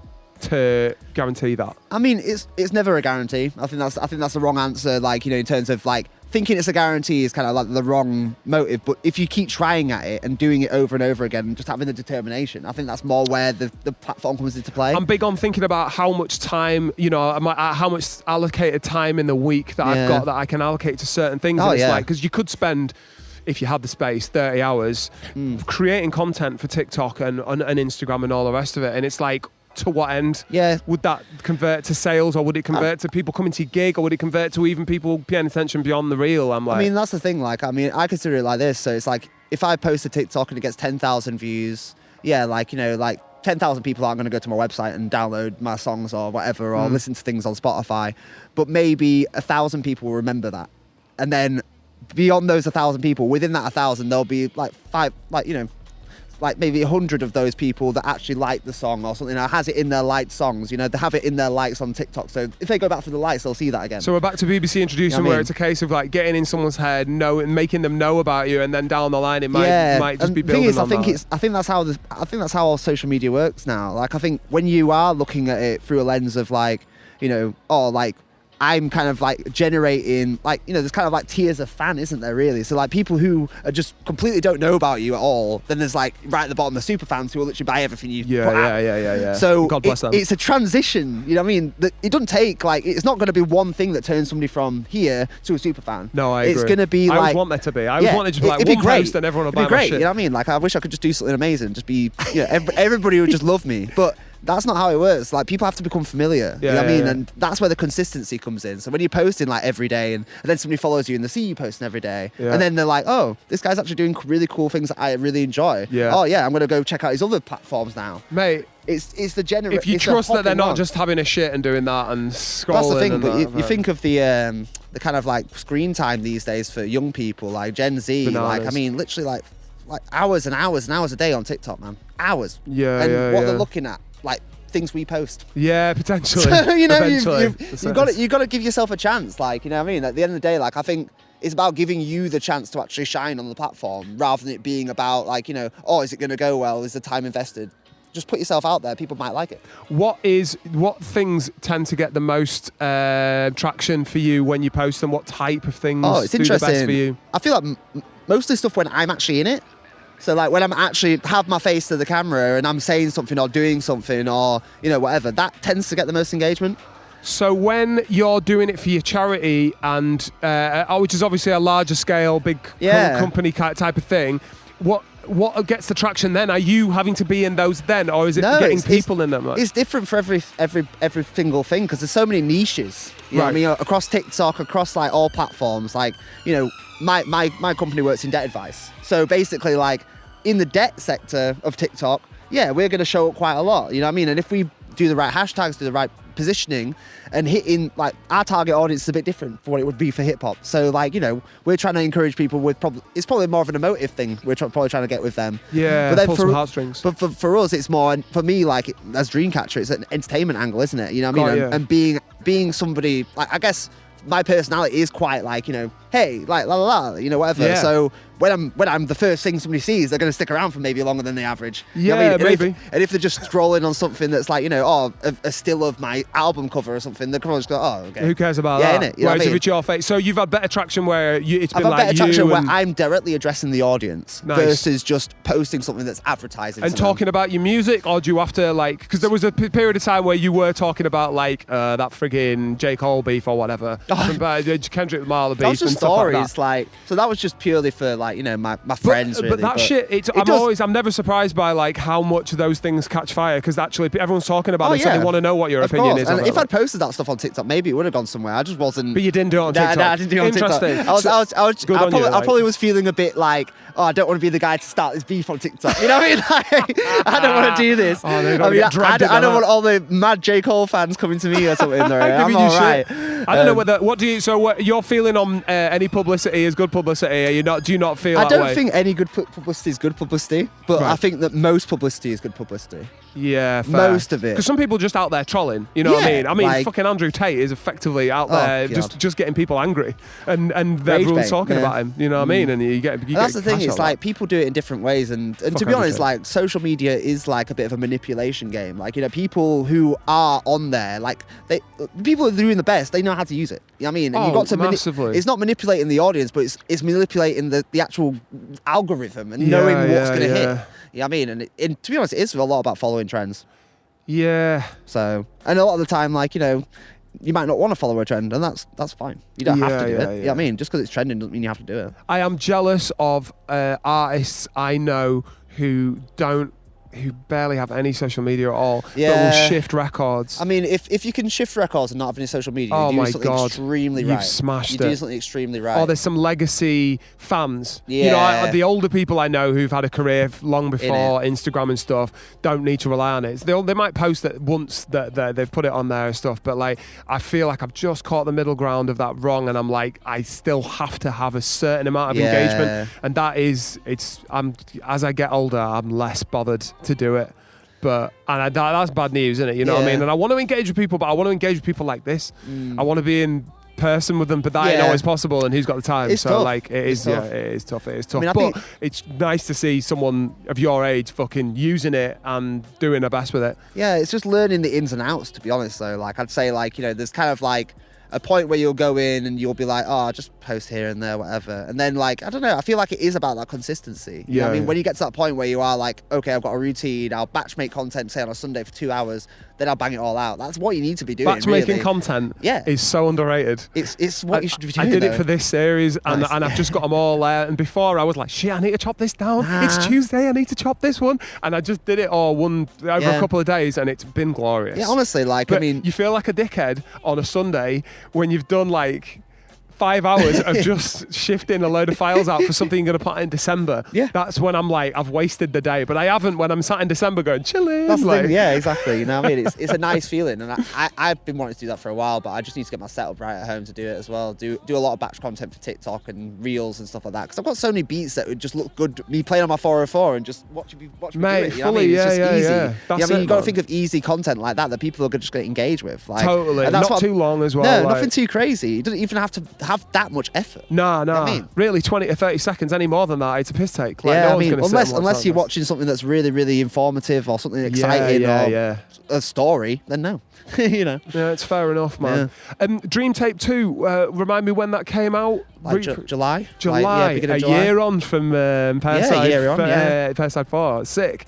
guarantee that. I mean, it's never a guarantee. I think that's the wrong answer. Like, you know, in terms of like thinking it's a guarantee is kind of like the wrong motive. But if you keep trying at it and doing it over and over again, and just having the determination, I think that's more where the platform comes into play. I'm big on thinking about how much time, you know, how much allocated time in the week that I've got that I can allocate to certain things. And it's like, because you could spend, if you had the space, 30 hours creating content for TikTok and Instagram and all the rest of it. And it's like, to what end? Would that convert to sales, or would it convert to people coming to your gig, or would it convert to even people paying attention beyond the reel? I'm like, I mean, that's the thing. Like, I mean, I consider it like this. So it's like, if I post a TikTok and it gets 10,000 views, like, you know, like 10,000 people aren't going to go to my website and download my songs or whatever, or listen to things on Spotify. But maybe 1,000 people will remember that, and then beyond those 1,000 people, within that 1,000, there'll be like like maybe 100 of those people that actually like the song or something, or has it in their liked songs. You know, they have it in their likes on TikTok. So if they go back for the likes, they'll see that again. So we're back to BBC Introducing, You know what I where mean? it's a case of like getting in someone's head, making them know about you, and then down the line it might just and be the thing building is, on that. I think that's how all social media works now. Like, I think when you are looking at it through a lens of like, you know, oh, like, I'm kind of like generating, like, you know, there's kind of like tiers of fan, isn't there, really? So like people who are just completely don't know about you at all, then there's like right at the bottom the super fans who will literally buy everything you put out. Yeah. So God bless them. It's a transition, you know what I mean? It doesn't take, like, it's not going to be one thing that turns somebody from here to a super fan. No, I agree. It's going to be I like... always want there to be. I always wanted to be like it'd one great. post and everyone will It'd buy be great, my shit. you know what I mean? Like, I wish I could just do something amazing, just be, you know, everybody would just love me. But that's not how it works. Like, people have to become familiar. You know what I mean? And that's where the consistency comes in. So when you're posting like every day and then somebody follows you and they see you posting every day, and then they're like, oh, this guy's actually doing really cool things that I really enjoy. Yeah. Oh yeah, I'm gonna go check out his other platforms now. Mate, It's the general. if you trust that they're not just having a shit and doing that and scrolling. That's the thing. and But that, you think of the kind of like screen time these days for young people, like Gen Z. Bananas. Like, I mean, literally like hours and hours and hours a day on TikTok, man. Hours. Yeah, and what yeah. they're looking at, like things we post. Yeah, potentially. So, you know, Eventually. you've got to give yourself a chance. Like, you know what I mean? At the end of the day, like, I think it's about giving you the chance to actually shine on the platform rather than it being about, like, you know, oh, is it going to go well? Is the time invested? Just put yourself out there. People might like it. What things tend to get the most traction for you when you post them? What type of things Oh, it's do interesting. the best for you? I feel like most of the stuff when I'm actually in it. So like when I'm actually have my face to the camera and I'm saying something or doing something or, you know, whatever, that tends to get the most engagement. So when you're doing it for your charity and which is obviously a larger scale, big company type of thing, what gets the traction then? Are you having to be in those then, or is it getting people in them? Like? It's different for every single thing because there's so many niches. You know what I mean? Across TikTok, across like all platforms. Like, you know, my company works in debt advice. So basically, like in the debt sector of TikTok, yeah, we're going to show up quite a lot. You know what I mean? And if we do the right hashtags, do the right positioning, and hitting, like, our target audience is a bit different for what it would be for hip hop. So, like, you know, we're trying to encourage people with it's probably more of an emotive thing we're probably trying to get with them. Yeah, but then pull some heartstrings. But for us, it's more, and for me, like, as Dreamcatcher, it's an entertainment angle, isn't it? You know what I mean? And being somebody, like, I guess my personality is quite like, you know, hey, like, la la la, you know, whatever. Yeah. So when I'm the first thing somebody sees, they're going to stick around for maybe longer than the average. Yeah, you know what I mean? maybe. And if they're just scrolling on something that's like, you know, oh, a still of my album cover or something, they're probably just go, oh, okay. Who cares about Yeah, that? innit? You know what Whereas I mean? if it's your face, so you've had better traction where it's been I've had like better traction you where and, I'm directly addressing the audience versus just posting something that's advertising. and talking about your music, or do you have to, like, because there was a period of time where you were talking about like that friggin' J. Cole beef or whatever, Kendrick Lamar beef. That was just and stuff like stories, that. like, so that was just purely for, like, you know, my friends, really. But that shit, I'm never surprised by like how much those things catch fire, because actually everyone's talking about it, so they want to know what your opinion is. And on if it. I'd posted that stuff on TikTok, maybe it would have gone somewhere. I just wasn't. But you didn't do it on TikTok. Nah, I didn't do it on Interesting. TikTok. I probably was feeling a bit like, oh, I don't want to be the guy to start this beef on TikTok. You know what I mean? Like, I don't want to do this. Oh, I don't want all the mad J. Cole fans coming to me or something. I'm all right. I don't know whether. What you're feeling on any publicity is good publicity? Are you not? Do you not feel? I that don't way? think any good publicity is good publicity, but Right. I think that most publicity is good publicity. Yeah, fair. Most of it. Because some people just out there trolling. You know what I Yeah, mean? I mean, like- fucking Andrew Tate is effectively out there God. just getting people angry, and Rage everyone's bait, talking yeah. about him. You know what I mean? And you get. That's the thing. cash It's out like that. people do it in different ways, and to be Andrew honest, Tate. like social media is like a bit of a manipulation game. Like, you know, people who are on there, like people who are doing the best, they know how to use it. You know what I mean? And Oh, you've got to massively. it's not manipulating the audience, but it's manipulating the actual algorithm and knowing what's going to hit. You know what I mean? And to be honest, it is a lot about following trends. Yeah. So, and a lot of the time, like, you know, you might not want to follow a trend, and that's fine. You don't have to do it. You know what I mean? Just because it's trending doesn't mean you have to do it. I am jealous of artists I know who don't who barely have any social media at all, but Yeah. will shift records. I mean, if you can shift records and not have any social media, Oh you my do something God. extremely You've right. smashed you it. do something extremely right. Or there's some legacy fans. You know, Yeah. the older people I know who've had a career long before Instagram and stuff don't need to rely on it. They might post it once that they've put it on there and stuff, but like I feel like I've just caught the middle ground of that wrong, and I'm like I still have to have a certain amount of engagement, and that is as I get older, I'm less bothered to do it. But that's bad news, isn't it? You know what I mean? And I want to engage with people, but I want to engage with people like this. I want to be in person with them, but that ain't always possible, and who's got the time? It's so tough. like it is tough. I mean, but it's nice to see someone of your age fucking using it and doing their best with it. Yeah, it's just learning the ins and outs, to be honest, though. Like, I'd say, like, you know, there's kind of like a point where you'll go in and you'll be like, oh, I'll just post here and there, whatever. And then, like, I don't know, I feel like it is about that consistency. You know what I mean? When you get to that point where you are like, okay, I've got a routine, I'll batch make content, say on a Sunday for 2 hours, then I'll bang it all out. That's what you need to be doing. Batch making really. content is so underrated. It's what you should be doing. I did it though. for this series, and I've just got them all there. And before I was like, shit, I need to chop this down. It's Tuesday, I need to chop this one. And I just did it all over a couple of days, and it's been glorious. Yeah, honestly, like, but I mean, you feel like a dickhead on a Sunday when you've done like 5 hours of just shifting a load of files out for something you're going to put in December. Yeah. That's when I'm like, I've wasted the day. But I haven't when I'm sat in December going, chilling. that's the like, thing. Yeah, exactly. You know what I mean? It's a nice feeling. And I've been wanting to do that for a while, but I just need to get my setup right at home to do it as well. Do a lot of batch content for TikTok and Reels and stuff like that. Because I've got so many beats that would just look good. Me playing on my 404 and just watch me Mate, do it. You know fully, what I mean? It's just yeah, easy. yeah. You know what I mean? That's You've got to it, think of easy content like that people are just going to engage with. Like, totally. and that's Not too long as well. No, like, nothing too crazy. You don't even have to have that much effort. No. You know what I mean? Really, 20 to 30 seconds, any more than that, it's a piss take. Like, Yeah, no I one's mean, gonna sit and watch unless that you're mess. watching something that's really, really informative or something exciting or a story, then no. You know. Yeah, it's fair enough, man. Dream Tape 2, remind me when that came out. Like July? July, Like, beginning of July. year on from Pearcyde. Yeah, a year on, Pearcyde 4, sick.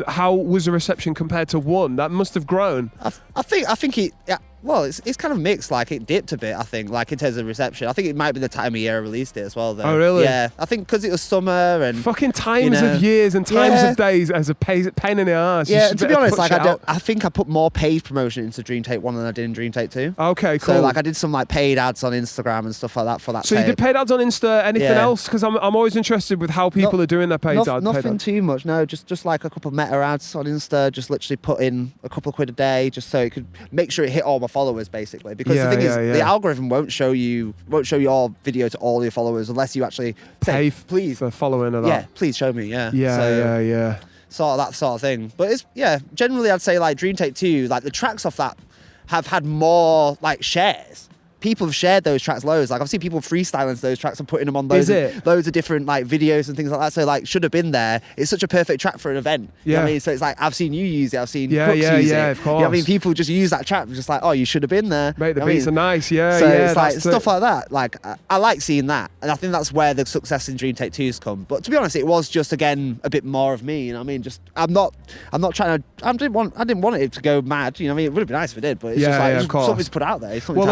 How was the reception compared to 1? That must have grown. I think it. Yeah, well, it's kind of mixed. Like, it dipped a bit. I think, like, in terms of reception. I think it might be the time of year I released it as well, though. Oh, really? Yeah, I think because it was summer and Fucking times you know, of years and times of days as a pain in the arse. Yeah, and to be honest, like I think I put more paid promotion into Dream Tape 1 than I did in Dream Tape 2. Okay, cool. So like I did some like paid ads on Instagram and stuff like that for that. So tape. you did paid ads on Insta? Anything Yeah. else? Because I'm always interested with how people are doing their paid ads. Nothing too much. No, just like a couple of meta ads on Insta. Just literally put in a couple of quid a day, just so it could make sure it hit all my followers, basically. Because the thing is, the algorithm won't show your video to all your followers unless you actually pay say, please for following it. Yeah, please show me. Yeah. Yeah. Sort of that sort of thing. But it's generally I'd say like Dream Tape 2, like the tracks off that have had more like shares. People have shared those tracks loads. Like I've seen people freestyling to those tracks and putting them on loads of different like videos and things like that. So like should have been there. It's such a perfect track for an event. You know what I mean? So it's like I've seen you use it, I've seen Crooks use it. Yeah, of course. You know what I mean? People just use that track just like, oh, you should have been there. Mate, the you know beats are nice, yeah. So it's like stuff like that. Like I like seeing that. And I think that's where the success in Dream Tape 2's come. But to be honest, it was just again a bit more of me, you know what I mean? Just I'm not trying to I didn't want it to go mad, you know what I mean? It would have been nice if it did, but it's just like it's something to put out there. Well,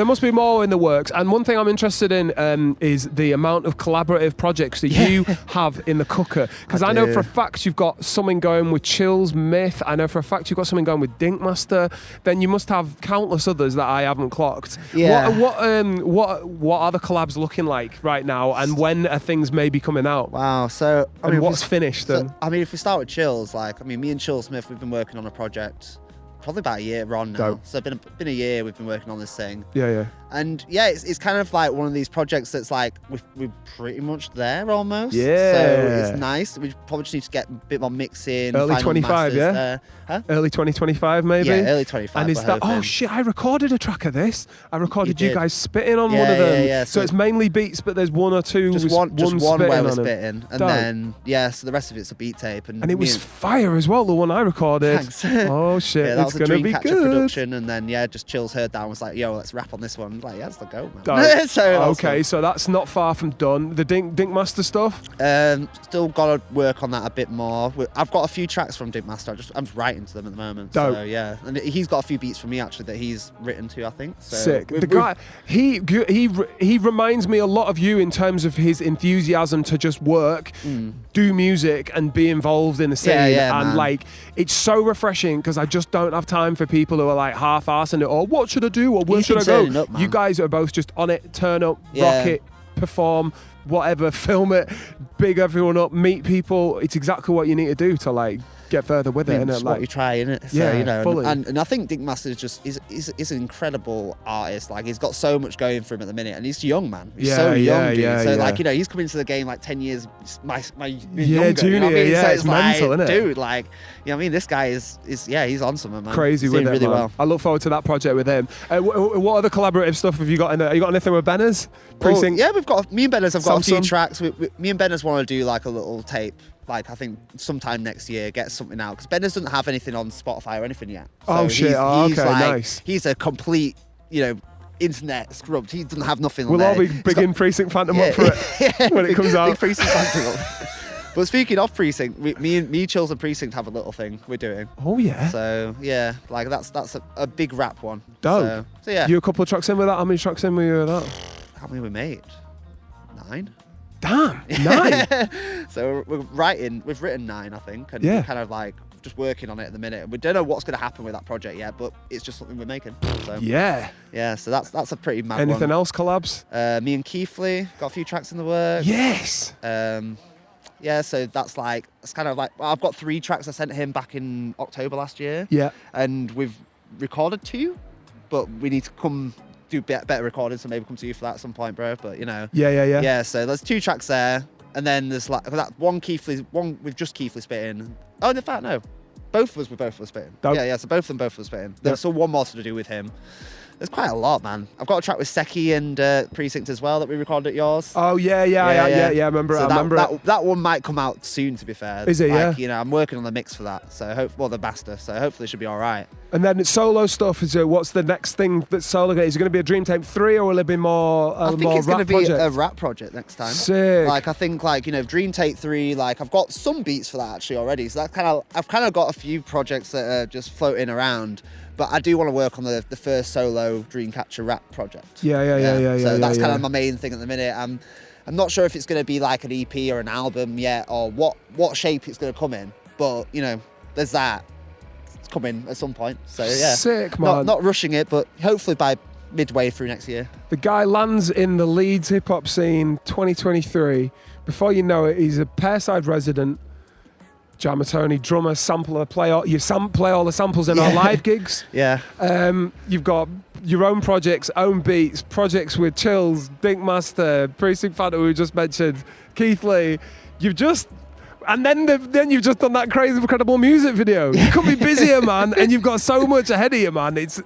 there must be more in the works. And one thing I'm interested in is the amount of collaborative projects that you have in the cooker. Because I know for a fact you've got something going with Chills Myth. I know for a fact you've got something going with Dinkmaster. Then you must have countless others that I haven't clocked. Yeah. What are the collabs looking like right now? And when are things maybe coming out? Wow. So I mean, what's finished? So, I mean, if we start with Chills, like I mean, me and Chills Smith, we've been working on a project probably about a year on now. Dope. So it's been a year we've been working on this thing. Yeah. And yeah, it's kind of like one of these projects that's like we're pretty much there almost. Yeah. So it's nice. We probably just need to get a bit more mixing. Early 25, yeah? There. Huh? Early 2025 maybe? Yeah, early 25. And is that, oh shit, I recorded a track of this. I recorded you guys spitting on one of them. Yeah. So it's mainly beats, but there's one or two. Just one where we're spitting. And Dope. then, so the rest of it's a beat tape. And it was fire as well, the one I recorded. Thanks. Oh shit, Yeah, that it's was a going to be Dreamcatcher good. production. And then, just Chills heard that and was like, yo, let's rap on this one. like, yeah, let's go, man. Dope. So okay, so that's not far from done. The Dink Master stuff? Still got to work on that a bit more. I've got a few tracks from Dink Master. I'm just writing to them at the moment. Dope. So yeah, and he's got a few beats from me actually that he's written to, I think. So Sick. The guy, he reminds me a lot of you in terms of his enthusiasm to just work, do music, and be involved in the scene. Yeah, and man. like, it's so refreshing because I just don't have time for people who are like half-assing it, or what should I do, or where You should I keep go? turning up, man. You guys are both just on it, turn up, Yeah. rock it, perform, whatever, film it, big everyone up, meet people. It's exactly what you need to do to like get further with it. It's And what you try, innit? So, Yeah, you know, fully. and I think Dink Master is just is an incredible artist. Like, he's got so much going for him at the minute, and he's young, man. He's so young, dude. So like, you know, he's come into the game like 10 years my younger, junior, you know what I mean? yeah, So it's mental, like, innit? Dude, like, you know what I mean? This guy is he's on something, man. Crazy He's with doing it, really man. well. I look forward to that project with him. What other collaborative stuff have you got in there? You got anything with Benners? Precinct? Yeah, we've got me and Benners have got a few Samsung? tracks. Me and Benners want to do like a little tape. Like, I think sometime next year, get something out, because Benners doesn't have anything on Spotify or anything yet. So Oh, shit. Oh, he's okay, like, nice. He's a complete, you know, internet scrubbed. He doesn't have nothing We'll on all there. be bigging Precinct Phantom up for it when it comes out. Big Precinct Phantom. But speaking of Precinct, me, Chills and Precinct have a little thing we're doing. Oh, yeah. So yeah, like that's a big rap one. Dope. So yeah. You a couple of tracks in with that? How many tracks in with you with that? How many we made? 9. Damn, 9. So we've written 9, I think, and Yeah. we're kind of like just working on it at the minute. We don't know what's going to happen with that project yet, but it's just something we're making. So Yeah. so that's a pretty mad Anything one. else collabs? Me and Keithley got a few tracks in the works. Yes. Yeah, so that's kind of like, well, I've got 3 tracks I sent him back in October last year. Yeah. And we've recorded 2, but we need to come do better recording, so maybe come to you for that at some point, bro. But you know. Yeah. Yeah, so there's 2 tracks there, and then there's like that one with just Keithley spitting. Oh, in fact, no, both of us were spitting. Dope. Yeah, so both of them were spitting. There's still one more to do with him. There's quite a lot, man. I've got a track with Seki and Precinct as well that we recorded at yours. Oh yeah. I remember So it. I remember it. that one might come out soon, to be fair. Is it, yeah? You know, I'm working on the mix for that, so the master. So hopefully it should be all right. And then solo stuff. Is what's the next thing that's solo? Is it going to be a Dream Tape 3, or will it be more? I think more it's going to rap be project? a rap project next time. Sick. Like, I think, like, you know, Dream Tape 3, like, I've got some beats for that actually already. So I've kind of got a few projects that are just floating around. But I do want to work on the first solo Dreamcatcher rap project. Yeah. So that's kind yeah. of my main thing at the minute. I'm not sure if it's going to be like an EP or an album yet, or what shape it's going to come in. But, you know, there's that. It's coming at some point. So, yeah. Sick, man. Not rushing it, but hopefully by midway through next year. The guy lands in the Leeds hip hop scene 2023. Before you know it, he's a Pearcyde resident, Jamatoni, drummer, sampler, play all the samples in our live gigs. Yeah. You've got your own projects, own beats, projects with Chills, Dink Master, Precinct Phantom, who we just mentioned, Keithley. And then you've just done that crazy, incredible music video. You could be busier, man, and you've got so much ahead of you, man. It's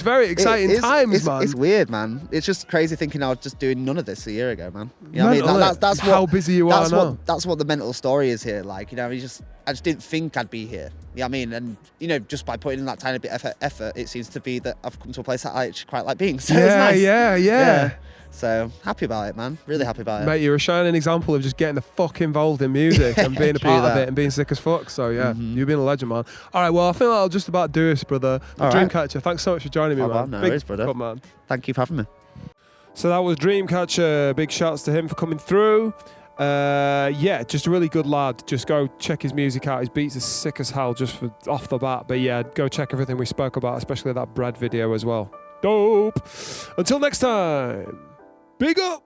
very exciting times, man. It's weird, man. It's just crazy thinking I was just doing none of this a year ago, man. You know what I mean? That's how busy you are now. That's what the mental story is here. Like, you know, I just didn't think I'd be here. You know what I mean? And, you know, just by putting in that tiny bit of effort, it seems to be that I've come to a place that I actually quite like being. So it's nice. Yeah. So happy about it, man. Really happy about it. Mate, you're a shining example of just getting the fuck involved in music and being a part of that. it and being sick as fuck. So yeah, you've been a legend, man. All right, well, I think that'll just about do us, brother. All right. Dreamcatcher, thanks so much for joining me, man. Well, no Big worries, brother. up, man. Thank you for having me. So that was Dreamcatcher. Big shouts to him for coming through. Yeah, just a really good lad. Just go check his music out. His beats are sick as hell just for off the bat. But yeah, go check everything we spoke about, especially that bread video as well. Dope. Until next time. Big up.